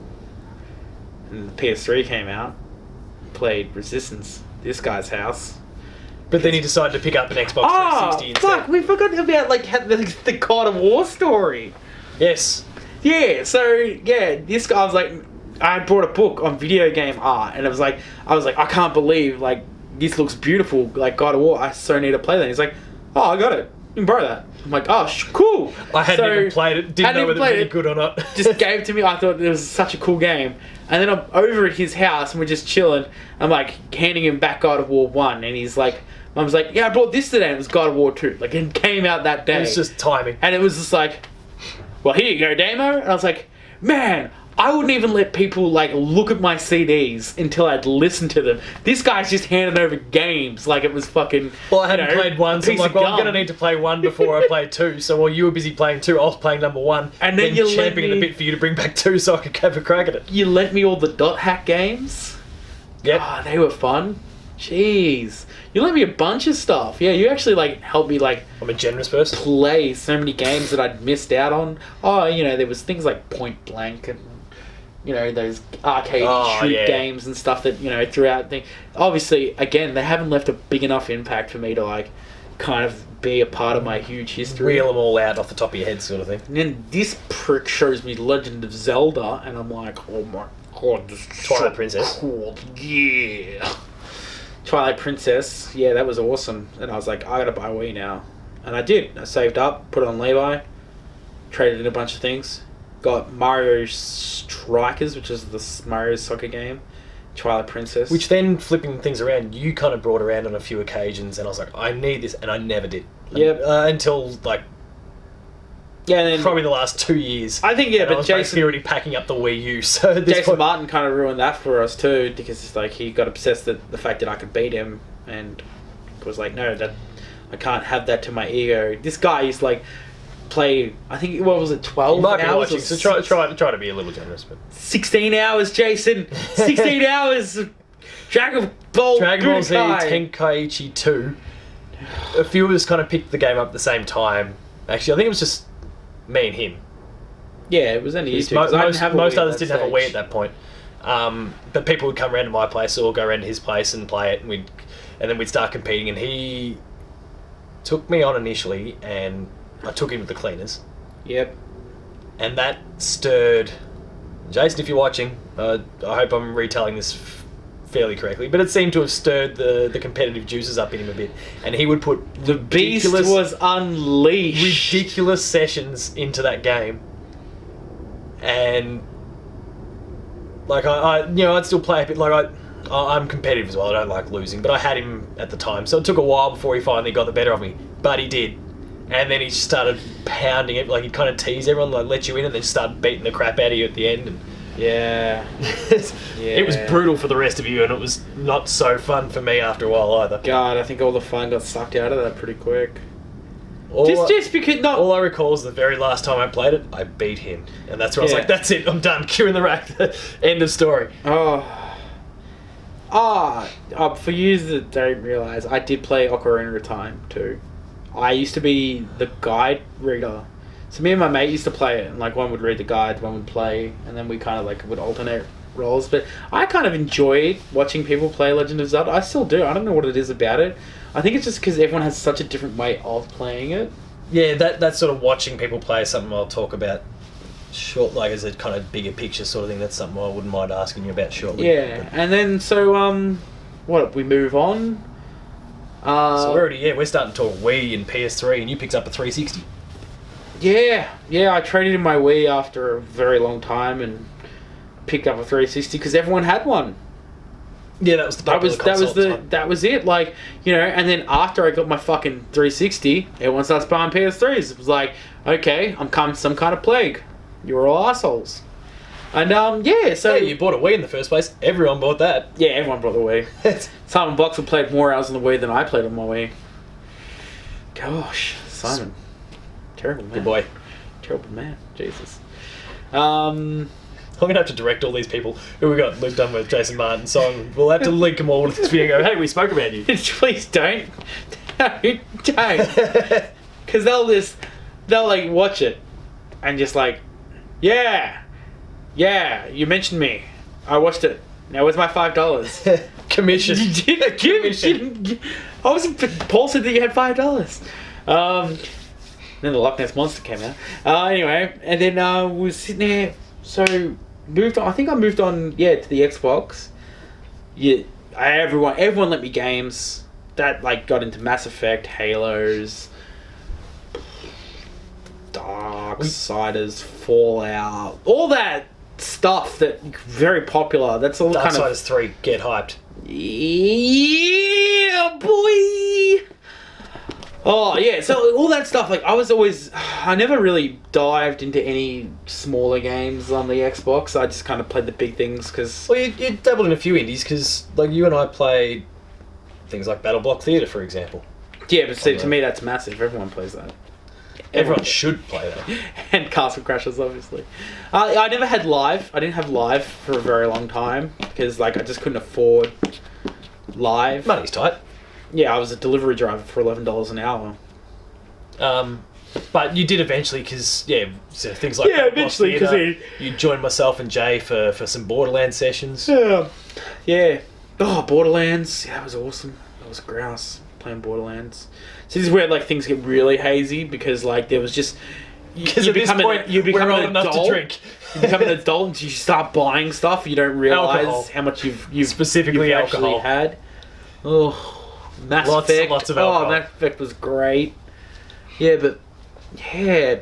And the PS3 came out. Played Resistance, this guy's house. But then he decided to pick up an Xbox 360 instead. Fuck, we forgot about the God of War story. Yes. Yeah, so this guy was like, I brought a book on video game art, and I was like, I can't believe this looks beautiful, like God of War. I so need to play that. He's like, oh, I got it. You can borrow that. I'm like, oh, cool. I hadn't even played it. Didn't know whether it was any good or not. Just gave it to me. I thought it was such a cool game. And then I'm over at his house and we're just chilling. I'm handing him back God of War 1, and he's like, Mum's like, yeah, I brought this today, and it was God of War 2. It came out that day. It was just timing. And it was just like, well, here you go, Damo. And I was like, man, I wouldn't even let people look at my CDs until I'd listen to them. This guy's just handing over games like it was fucking. Well, I hadn't played one, so I'm like, well, I'm going to need to play one before I play two. So while you were busy playing two, I was playing number one. And then you champing a bit for you to bring back two so I could have a crack at it. You lent me all the dot hack games. Yep. Oh, they were fun. Jeez. You lent me a bunch of stuff. Yeah, you actually helped me I'm a generous person. Play so many games that I'd missed out on. Oh, there was things like Point Blank and those arcade shoot games and stuff that, throughout the... Obviously, again, they haven't left a big enough impact for me to, kind of be a part of my huge history. Reel them all out off the top of your head sort of thing. And then this prick shows me Legend of Zelda, and I'm like, oh my god, this is Twilight Princess. Cool. Yeah. Twilight Princess. Yeah, that was awesome. And I was like, I gotta buy a Wii now. And I did. I saved up, put it on Levi, traded in a bunch of things. Got Mario Strikers, which is the Mario soccer game. Twilight Princess. Which then, flipping things around, you kind of brought around on a few occasions, and I was like, I need this, and I never did. Yep. Until, yeah, and then probably the last 2 years. I think, but I was Jason already packing up the Wii U, so Jason Martin kind of ruined that for us too, because it's he got obsessed with the fact that I could beat him, and was like, no, that I can't have that to my ego. This guy is play, I think, what was it, 12 hours? You might be hours? watching, so try to be a little generous. But 16 hours, Jason! 16 hours! Dragon Ball Z Tenkaichi 2. A few of us kind of picked the game up at the same time. Actually, I think it was just me and him. Yeah, it was only you two. Most others didn't didn't have a Wii at that point. But people would come around to my place or go around to his place and play it, and then we'd start competing. And he took me on initially, and I took him to the cleaners. Yep. And that stirred... Jason, if you're watching, I hope I'm retelling this fairly correctly, but it seemed to have stirred the competitive juices up in him a bit. And he would put the beast was unleashed. Ridiculous sessions into that game. And like I'd still play a bit. Like I'm competitive as well. I don't like losing, but I had him at the time, so it took a while before he finally got the better of me. But he did, and then he started pounding it. Like he'd kind of tease everyone, like let you in, and then started beating the crap out of you at the end. And yeah, it was brutal for the rest of you, and it was not so fun for me after a while either. God, I think all the fun got sucked out of that pretty quick. Just because all I recall is the very last time I played it, I beat him, and that's where I was like, "That's it, I'm done." Cue in the rack. End of story. For you that don't realise, I did play Ocarina of Time too. I used to be the guide reader. So me and my mate used to play it, and like one would read the guide, one would play, and then we kind of like would alternate roles. But I kind of enjoyed watching people play Legend of Zelda. I still do. I don't know what it is about it. I think it's just because everyone has such a different way of playing it. Yeah, that sort of watching people play is something I'll talk about short, like as a kind of bigger picture sort of thing. That's something I wouldn't mind asking you about shortly. Yeah, and then so we move on. So we're starting to talk Wii and PS3, and you picked up a 360. Yeah, I traded in my Wii after a very long time and picked up a 360 because everyone had one. Yeah, that was the popular console at the time. That was it. Like, and then after I got my fucking 360, everyone starts buying PS3s. It was like, okay, I'm come some kind of plague. You're all assholes. And so you bought a Wii in the first place. Everyone bought that. Yeah, everyone bought the Wii. Simon Boxer played more hours on the Wii than I played on my Wii. Gosh, Simon, terrible man. Good boy. Terrible man. Jesus. I'm going to have to direct all these people who we got Luke Dunn with, Jason Martin, so we'll have to link them all to this video and go, hey, we spoke about you. Please don't. Don't. Because they'll like watch it and just like, yeah, you mentioned me. I watched it. Now where's my $5? Commission. You didn't give. Paul said that you had $5. Then the Loch Ness Monster came out. Anyway, and then we were sitting there. So moved on. I think I moved on. Yeah, to the Xbox. Yeah, everyone let me games. That like got into Mass Effect, Halos, Darksiders, Fallout, all that stuff that very popular. That's all kind of. Darksiders 3, get hyped. Yeah, boy. Oh yeah, so all that stuff, like I never really dived into any smaller games on the Xbox. I just kind of played the big things because... Well, you dabbled in a few indies because like you and I played things like Battle Block Theatre, for example. Yeah, but see, to me that's massive. Everyone plays that. Everyone should play that. And Castle Crashers, obviously. I never had live. I didn't have live for a very long time because like I just couldn't afford live. Money's tight. Yeah, I was a delivery driver for $11 an hour. But you did eventually, because so things like eventually because you joined myself and Jay for some Borderlands sessions. Yeah. Oh, Borderlands. Yeah, that was awesome. That was grouse playing Borderlands. So this is where like things get really hazy because like there was just because at this point you become old enough to drink. You become an adult and you start buying stuff. You don't realize how much you've specifically you've alcohol actually had. Oh. Mass Effect. Lots of alcohol. Mass Effect was great. Yeah, but there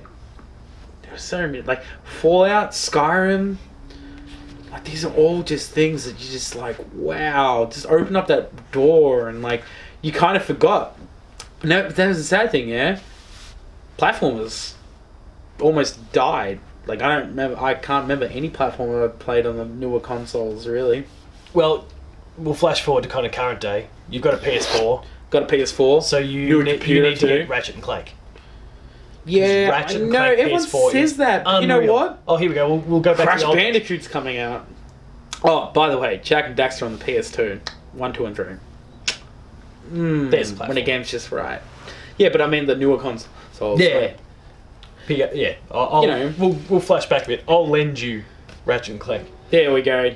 was so many like Fallout, Skyrim. Like these are all just things that you just like, wow, just open up that door and like you kind of forgot. No, that was the sad thing. Yeah, platformers almost died. Like I can't remember any platformer I played on the newer consoles really. Well, we'll flash forward to kind of current day. You've got a PS4. Got a PS4. So you need to get Ratchet and Clank. Yeah, Ratchet and Clank everyone PS4 says that. But you know what? Oh, here we go. We'll go back Crash to the Bandicoot's coming out. Oh, by the way, Jak and Daxter on the PS2. 1, 2, and 3. There's a platform. When a game's just right. Yeah, but I mean the newer consoles. Yeah. Like, Yeah, we'll flash back a bit. I'll lend you Ratchet and Clank. There we go.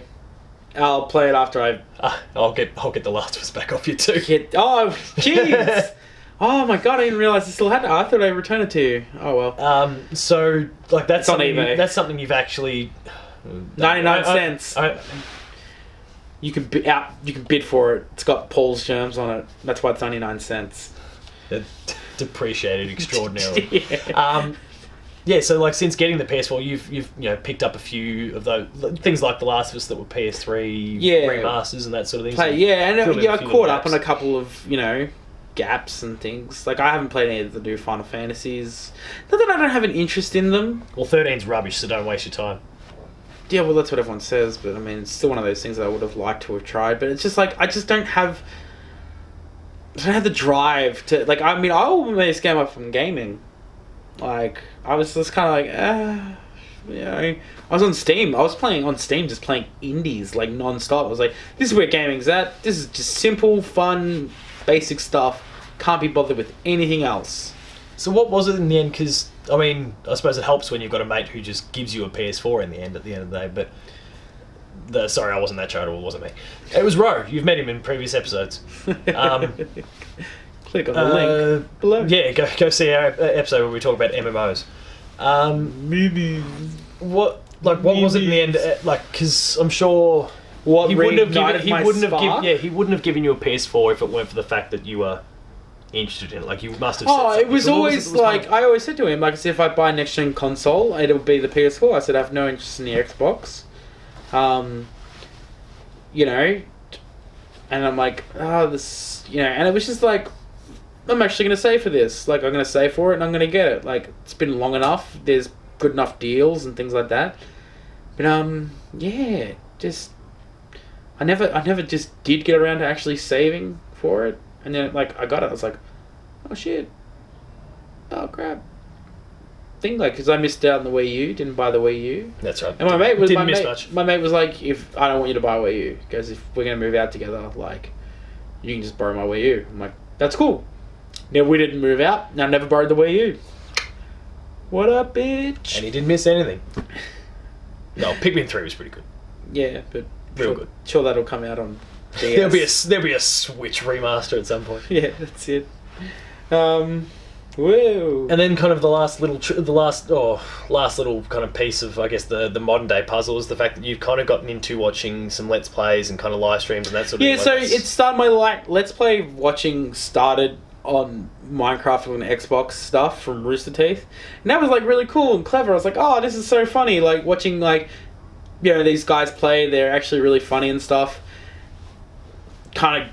I'll play it after I'll get the Last of Us back off you too. Oh, jeez. Oh my god, I didn't realise I still had it. I thought I returned it to you. Oh well. So like that's on eBay. That's something you've actually 99 cents. You can bid for it. It's got Paul's germs on it. That's why it's 99 cents. Depreciated extraordinarily. Yeah. So like since getting the PS4, you've picked up a few of those things like The Last of Us that were PS3 remasters and that sort of thing. I caught up on a couple of gaps and things. Like I haven't played any of the new Final Fantasies. Not that I don't have an interest in them. Well, 13's rubbish, so don't waste your time. Yeah, well, that's what everyone says, but I mean, it's still one of those things that I would have liked to have tried. But it's just like I don't have the drive to like. I mean, I almost came up from gaming. Like I was just kind of like, I was on Steam. I was playing on Steam, just playing indies like non-stop. I was like, this is where gaming's at. This is just simple, fun, basic stuff. Can't be bothered with anything else. So what was it in the end? Because I mean, I suppose it helps when you've got a mate who just gives you a PS4 in the end. At the end of the day, but sorry, I wasn't that charitable. It wasn't me. It was Ro. You've met him in previous episodes. Click on the link below. Yeah, go see our episode where we talk about MMOs. Maybe what was it in the end? Like, because I'm sure he wouldn't have given you a PS4 if it weren't for the fact that you were interested in it. Like you must have. Oh, it was always like I always said to him, like I said, if I buy a next gen console, it'll be the PS4. I said I have no interest in the Xbox. And I'm like, this, and it was just like, I'm actually going to save for this. Like I'm going to save for it and I'm going to get it. Like it's been long enough. There's good enough deals and things like that. But just I never just did get around to actually saving for it. And then, like, I got it. I was like, oh, shit. Oh, crap. Because I missed out on the Wii U. Didn't buy the Wii U. That's right. And my mate was... Didn't miss much. My mate was like, if I don't want you to buy a Wii U. Because if we're going to move out together, like, you can just borrow my Wii U. I'm like, that's cool. Now, we didn't move out. And I never borrowed the Wii U. What up, bitch? And he didn't miss anything. No, Pikmin 3 was pretty good. Yeah, but... Real good. Sure that'll come out on... There'll be a Switch remaster at some point. Yeah, that's it. Whoa. And then kind of the last little kind of piece of, I guess, the modern day puzzle is the fact that you've kind of gotten into watching some Let's Plays and kind of live streams and that sort of thing. Yeah, so it started my Let's Play watching started on Minecraft and Xbox stuff from Rooster Teeth. And that was like really cool and clever. I was like, oh, this is so funny. Like watching these guys play, they're actually really funny and stuff. Kind of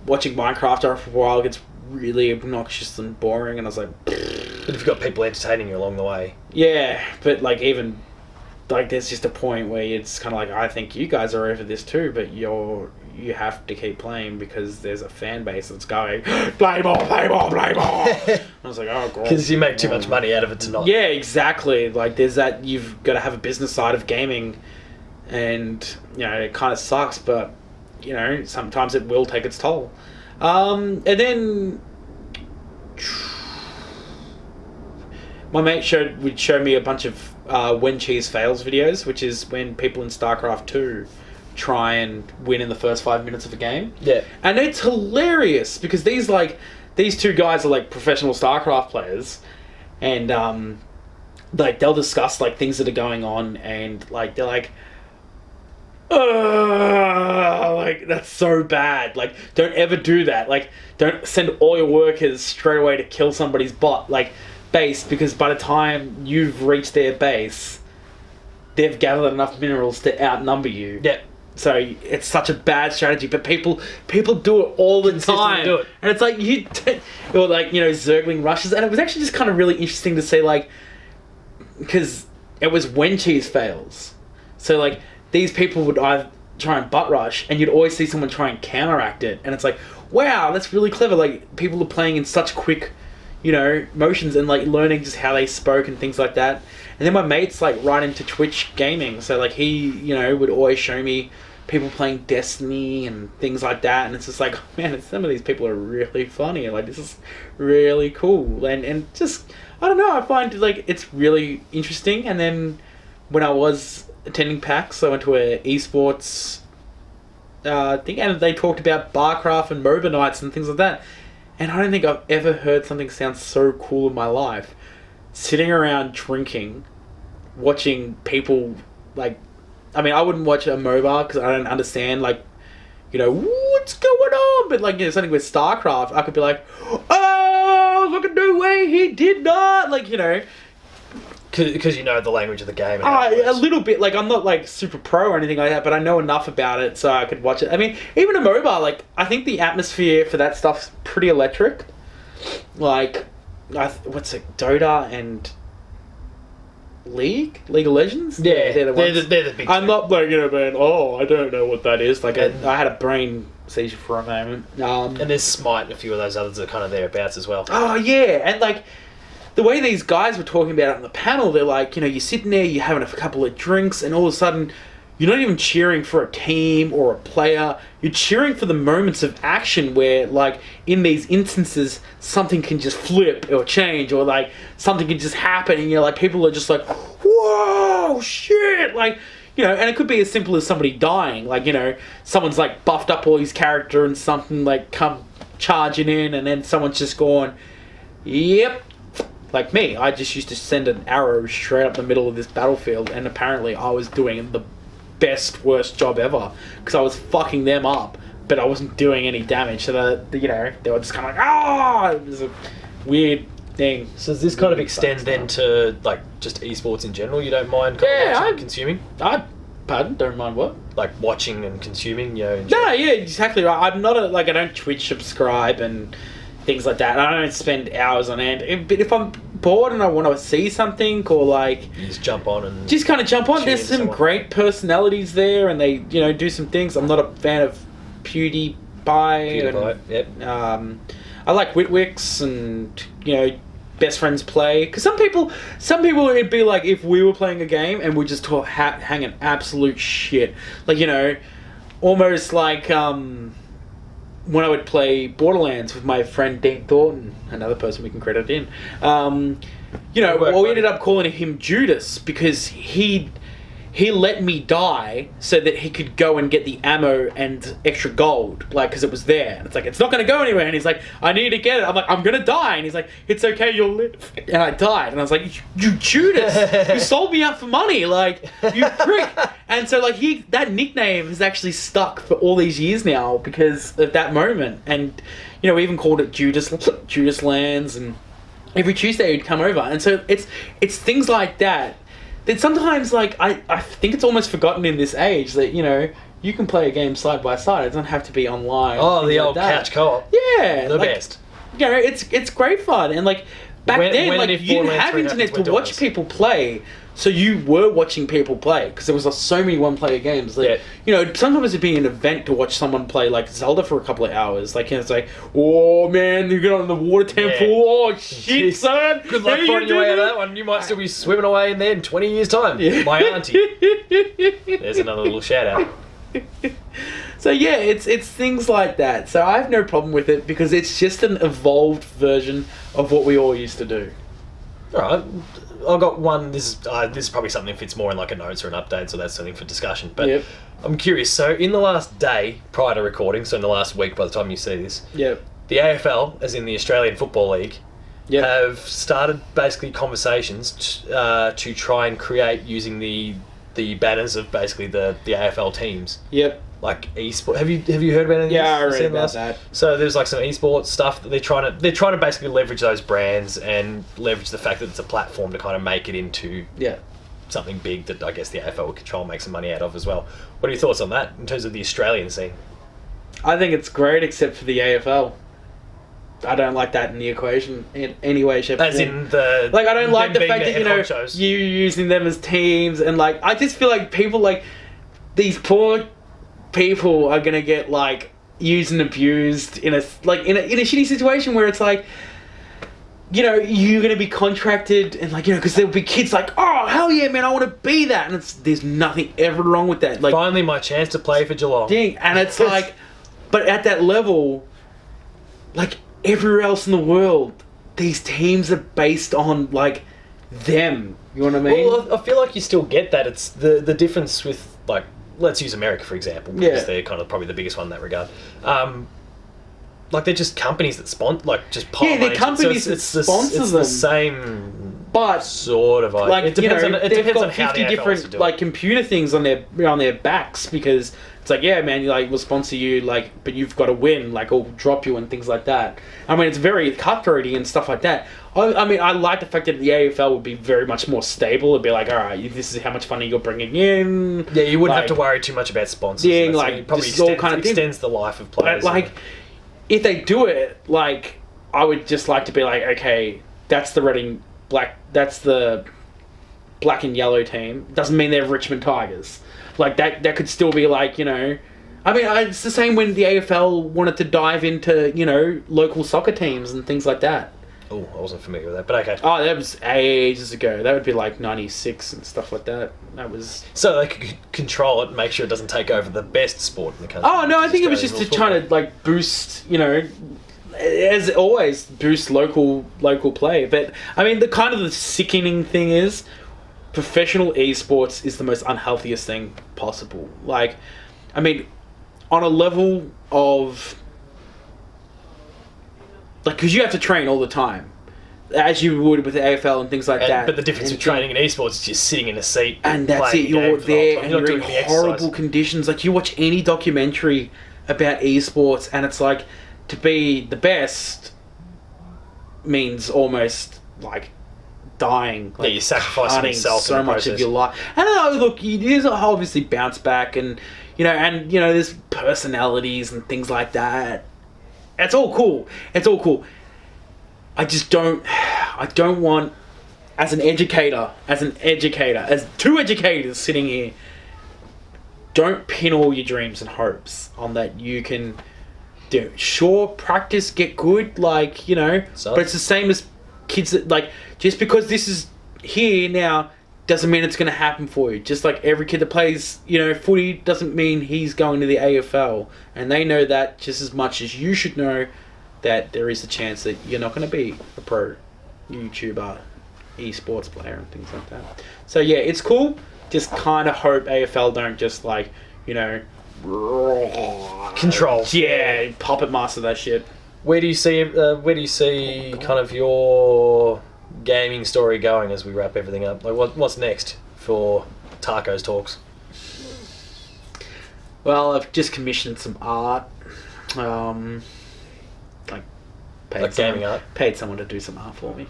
watching Minecraft after a while gets really obnoxious and boring, and I was like, but if you've got people entertaining you along the way, yeah. But like even like there's just a point where it's kind of like, I think you guys are over this too, but you have to keep playing because there's a fan base that's going play more. I was like, oh god, because you make too much money out of it to not. Yeah, exactly. Like there's that, you've got to have a business side of gaming, and it kind of sucks, but sometimes it will take its toll. And then my mate would show me a bunch of when cheese fails videos, which is when people in StarCraft 2 try and win in the first 5 minutes of a game. Yeah. And it's hilarious because these two guys are like professional StarCraft players, and like they'll discuss like things that are going on, and like they're like, like that's so bad. Like, don't ever do that. Like, don't send all your workers straight away to kill somebody's base, because by the time you've reached their base, they've gathered enough minerals to outnumber you. Yeah. So it's such a bad strategy, but people do it all the time. Do it. And it's like or like Zergling rushes, and it was actually just kind of really interesting to see, like, because it was when cheese fails. So like, these people would either try and butt rush, and you'd always see someone try and counteract it. And it's like, wow, that's really clever. Like, people are playing in such quick, motions, and like learning just how they spoke and things like that. And then my mate's like right into Twitch gaming. So like he, would always show me people playing Destiny and things like that. And it's just like, man, some of these people are really funny. Like, this is really cool. And just, I don't know. I find like it's really interesting. And then when I was attending PAX, I went to a esports thing, and they talked about Barcraft and MOBA nights and things like that. And I don't think I've ever heard something sound so cool in my life. Sitting around drinking, watching people like, I mean, I wouldn't watch a MOBA because I don't understand like, you know, what's going on. But like, you know, something with StarCraft, I could be like, oh, look at the way he did not, like, you know. Because you know the language of the game. And a little bit. Like, I'm not, like, super pro or anything like that, but I know enough about it so I could watch it. I mean, even a MOBA, like, I think the atmosphere for that stuff's pretty electric. Like, what's it, Dota and League of Legends? Yeah, they're the ones. They're the big I'm two. not, like, you know, man, oh, I don't know what that is. Like, I had a brain seizure for a moment. And there's Smite and a few of those others that are kind of thereabouts as well. Oh, yeah, and, like, the way these guys were talking about it on the panel, they're like, you know, you're sitting there, you're having a couple of drinks, and all of a sudden, you're not even cheering for a team or a player. You're cheering for the moments of action where, like, in these instances, something can just flip or change, or, like, something can just happen, and, you know, like, people are just like, whoa, shit, like, you know, and it could be as simple as somebody dying, like, you know, someone's, like, buffed up all his character and something, like, come charging in, and then someone's just gone, yep. Like me, I just used to send an arrow straight up the middle of this battlefield, and apparently I was doing the best, worst job ever, because I was fucking them up, but I wasn't doing any damage, so that, you know, they were just kind of like, ah! It was a weird thing. So does this kind of extend then to, like, just esports in general? You don't mind kind of watching and consuming? Pardon? Don't mind what? Like, watching and consuming, you know? No, yeah, exactly right. I'm not I don't Twitch subscribe and things like that. I don't spend hours on end. But if I'm bored and I want to see something, or like, you just jump on and just kind of jump on. There's some great personalities there, and they, you know, do some things. I'm not a fan of PewDiePie. Yep. I like Witwix and, you know, Best Friends Play. Because some people it'd be like if we were playing a game and we just hanging absolute shit. Like, you know, almost like when I would play Borderlands with my friend Dean Thornton, another person we can credit in, you know, we ended up calling him Judas because he let me die so that he could go and get the ammo and extra gold, like, because it was there. And it's like, it's not going to go anywhere. And he's like, I need to get it. I'm like, I'm going to die. And he's like, it's okay, you'll live. And I died. And I was like, you Judas, you sold me out for money, like, you prick. And so, like, that nickname has actually stuck for all these years now because of that moment. And, you know, we even called it Judas Lands, and every Tuesday he'd come over. And so it's things like that sometimes, like, I think it's almost forgotten in this age that, you know, you can play a game side by side. It doesn't have to be online. Oh, the old couch co-op. Yeah. The best. You know, it's great fun. And, like, back then, like, you didn't have internet to watch people play. So you were watching people play because there was so many one-player games. Like, you know, sometimes it'd be an event to watch someone play, like, Zelda for a couple of hours. Like, you know, it's like, oh man, you get on the water temple. Yeah. Oh shit, son! Good luck finding your way out of that one. You might still be swimming away in there in 20 years' time. Yeah. My auntie. There's another little shout out. So yeah, it's things like that. So I have no problem with it because it's just an evolved version of what we all used to do. All right. I've got one. This is probably something that fits more in like a notes or an update, so that's something for discussion. But I'm curious. So in the last day prior to recording, so in the last week, by the time you see this, the AFL, as in the Australian Football League, have started basically conversations to try and create using the banners of basically the AFL teams. Like esports. Have you heard about any of this? Yeah, I read about that. So there's like some esports stuff that they're trying to basically leverage those brands and leverage the fact that it's a platform to kind of make it into something big that I guess the AFL will control and make some money out of as well. What are your thoughts on that in terms of the Australian scene? I think it's great, except for the AFL. I don't like that in the equation in any way, shape, or form. As in the... Like, I don't like the fact that, you know, honchos. you using them as teams, and, like, I just feel like people, like, these poor people are gonna get, like, used and abused in a shitty situation where it's like, you know, you're gonna be contracted and, like, you know, because there'll be kids like, oh hell yeah man, I want to be that, and there's nothing ever wrong with that. Like, finally my chance to play for Geelong. Dang, and it's like, but at that level, like, everywhere else in the world, these teams are based on like them. You know what I mean? Well, I feel like you still get that. It's the difference with, like, let's use America for example, because they're kind of probably the biggest one in that regard. Like, they're just companies that just pile money. They're companies that sponsor them. It's the same, but sort of. Like, it depends on they've got how 50 different like computer things on their backs, because it's like, yeah, man, like, we'll sponsor you, like, but you've got to win, like, or drop you and things like that. I mean, it's very cutthroaty and stuff like that. I mean, I like the fact that the AFL would be very much more stable. It'd be like, all right, this is how much money you're bringing in. Yeah, you wouldn't have to worry too much about sponsors. Yeah, like, it probably extends the life of players. But, like, if they do it, like, I would just like to be like, okay, that's the red and black, that's the black and yellow team. Doesn't mean they're Richmond Tigers. Like, that could still be like, you know, I mean, it's the same when the AFL wanted to dive into, you know, local soccer teams and things like that. Oh, I wasn't familiar with that, but okay. Oh, that was ages ago. That would be like 96 and stuff like that. That was... So they could control it and make sure it doesn't take over the best sport in the country. Oh, no, I think it was just to try to, like, boost, you know, as always, boost local play. But, I mean, the sickening thing is, professional esports is the most unhealthiest thing possible. Like, I mean, on a level of... Like, because you have to train all the time, as you would with the AFL and things like that. But the difference with training in esports is just sitting in a seat. And that's it. You're there and you're in horrible conditions. Like, you watch any documentary about esports and it's like, to be the best means almost, like, dying. Like, you're sacrificing yourself so much of your life. And look, there's obviously bounce back and, you know, there's personalities and things like that. It's all cool. I don't want, as two educators sitting here, don't pin all your dreams and hopes on that you can do. Sure, practice, get good, like, you know, but it's the same as kids that, like, just because this is here now doesn't mean it's going to happen for you. Just like every kid that plays, you know, footy doesn't mean he's going to the AFL. And they know that just as much as you should know that there is a chance that you're not going to be a pro YouTuber, esports player and things like that. So yeah, it's cool. Just kind of hope AFL don't just, like, you know, control. Yeah, puppet master that shit. Where do you see kind of your gaming story going as we wrap everything up? Like, what's next for Taco's Talks? Well, I've just commissioned some art. Gaming art? Paid someone to do some art for me.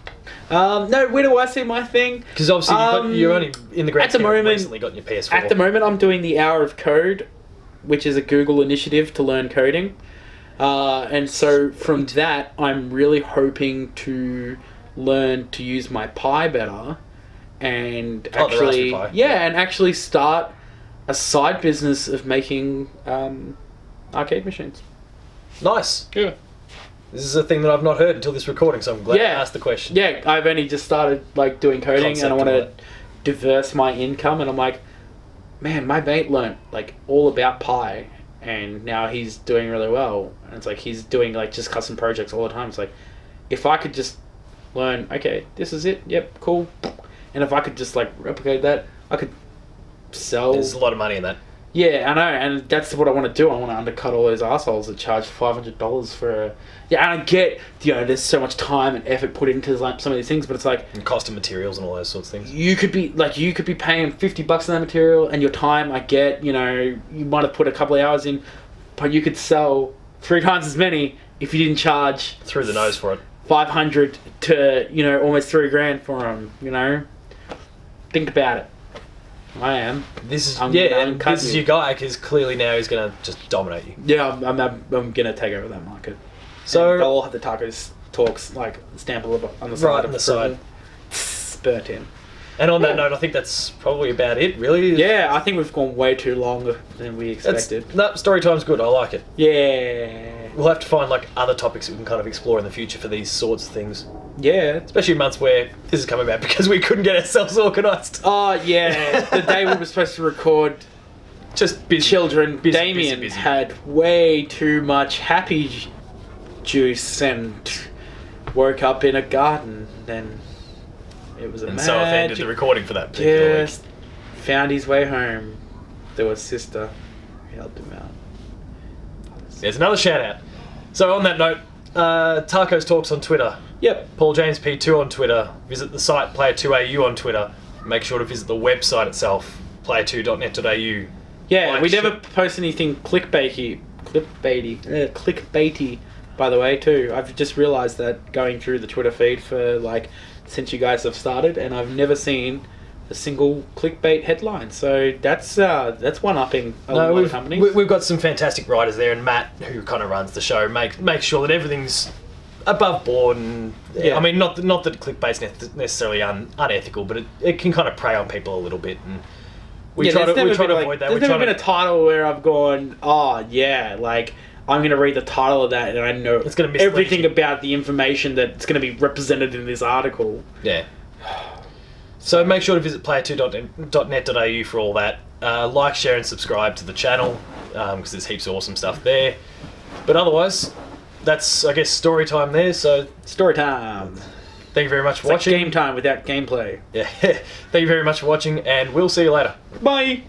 No, where do I see my thing? Because obviously you're only in the grand scheme of recently got your PS4. At the moment, I'm doing the Hour of Code, which is a Google initiative to learn coding. And so from that, I'm really hoping to learn to use my Pi better and actually start a side business of making arcade machines. Nice. Yeah. This is a thing that I've not heard until this recording, so I'm glad I asked the question. Yeah, I've only just started, like, doing coding and I want to diverse my income, and I'm like, man, my mate learnt, like, all about Pi and now he's doing really well. And it's like he's doing, like, just custom projects all the time. It's like, if I could just learn, okay, this is it, yep, cool. And if I could just, like, replicate that, I could sell... There's a lot of money in that. Yeah, I know, and that's what I want to do. I want to undercut all those assholes that charge $500 for a... Yeah, and I get, you know, there's so much time and effort put into, like, some of these things, but it's like... And cost of materials and all those sorts of things. You could be paying $50 on that material, and your time, I get, you know, you might have put a couple of hours in, but you could sell 3 times as many if you didn't charge... Through the nose for it. 500 to, you know, almost $3,000 for them, you know? Think about it. I am. This is your guy, because clearly now he's going to just dominate you. Yeah, I'm going to take over that market. So and they'll all have the Tacos Talks, like, stamp on the side. Right on the side. Spurt in. And on that note, I think that's probably about it, really. Yeah, I think we've gone way too long than we expected. Storytime's good. I like it. Yeah. We'll have to find, like, other topics that we can kind of explore in the future for these sorts of things. Yeah. Especially months where this is coming about because we couldn't get ourselves organised. Oh, yeah. The day we were supposed to record just busy. Children, busy, Damien busy. had way too much happy juice and woke up in a garden. Then it was a And magic. so I've ended the recording for that particular week. Just found his way home. There was sister who helped him out. There's another shout out. So on that note, Tacos Talks on Twitter. Yep. Paul James P2 on Twitter. Visit the site Player2AU on Twitter. Make sure to visit the website itself, player2.net.au. Yeah, Like, we never post anything clickbaity, by the way, too. I've just realised that going through the Twitter feed for, like, since you guys have started, and I've never seen a single clickbait headline. So that's one-upping a lot of companies. We've got some fantastic writers there, and Matt, who kind of runs the show, makes sure that everything's above board. And Yeah. I mean, not that clickbait's necessarily unethical, but it can kind of prey on people a little bit, and we try to avoid that. There's never been a title where I've gone, oh yeah, like I'm going to read the title of that and I know It's gonna mislead everything you. about the information that's going to be represented in this article. Yeah. So make sure to visit player2.net.au for all that. Like, share, and subscribe to the channel because there's heaps of awesome stuff there. But otherwise, that's, I guess, story time there. So Story time. thank you very much for It's like watching. game time without gameplay. Yeah. Thank you very much for watching, and we'll see you later. Bye.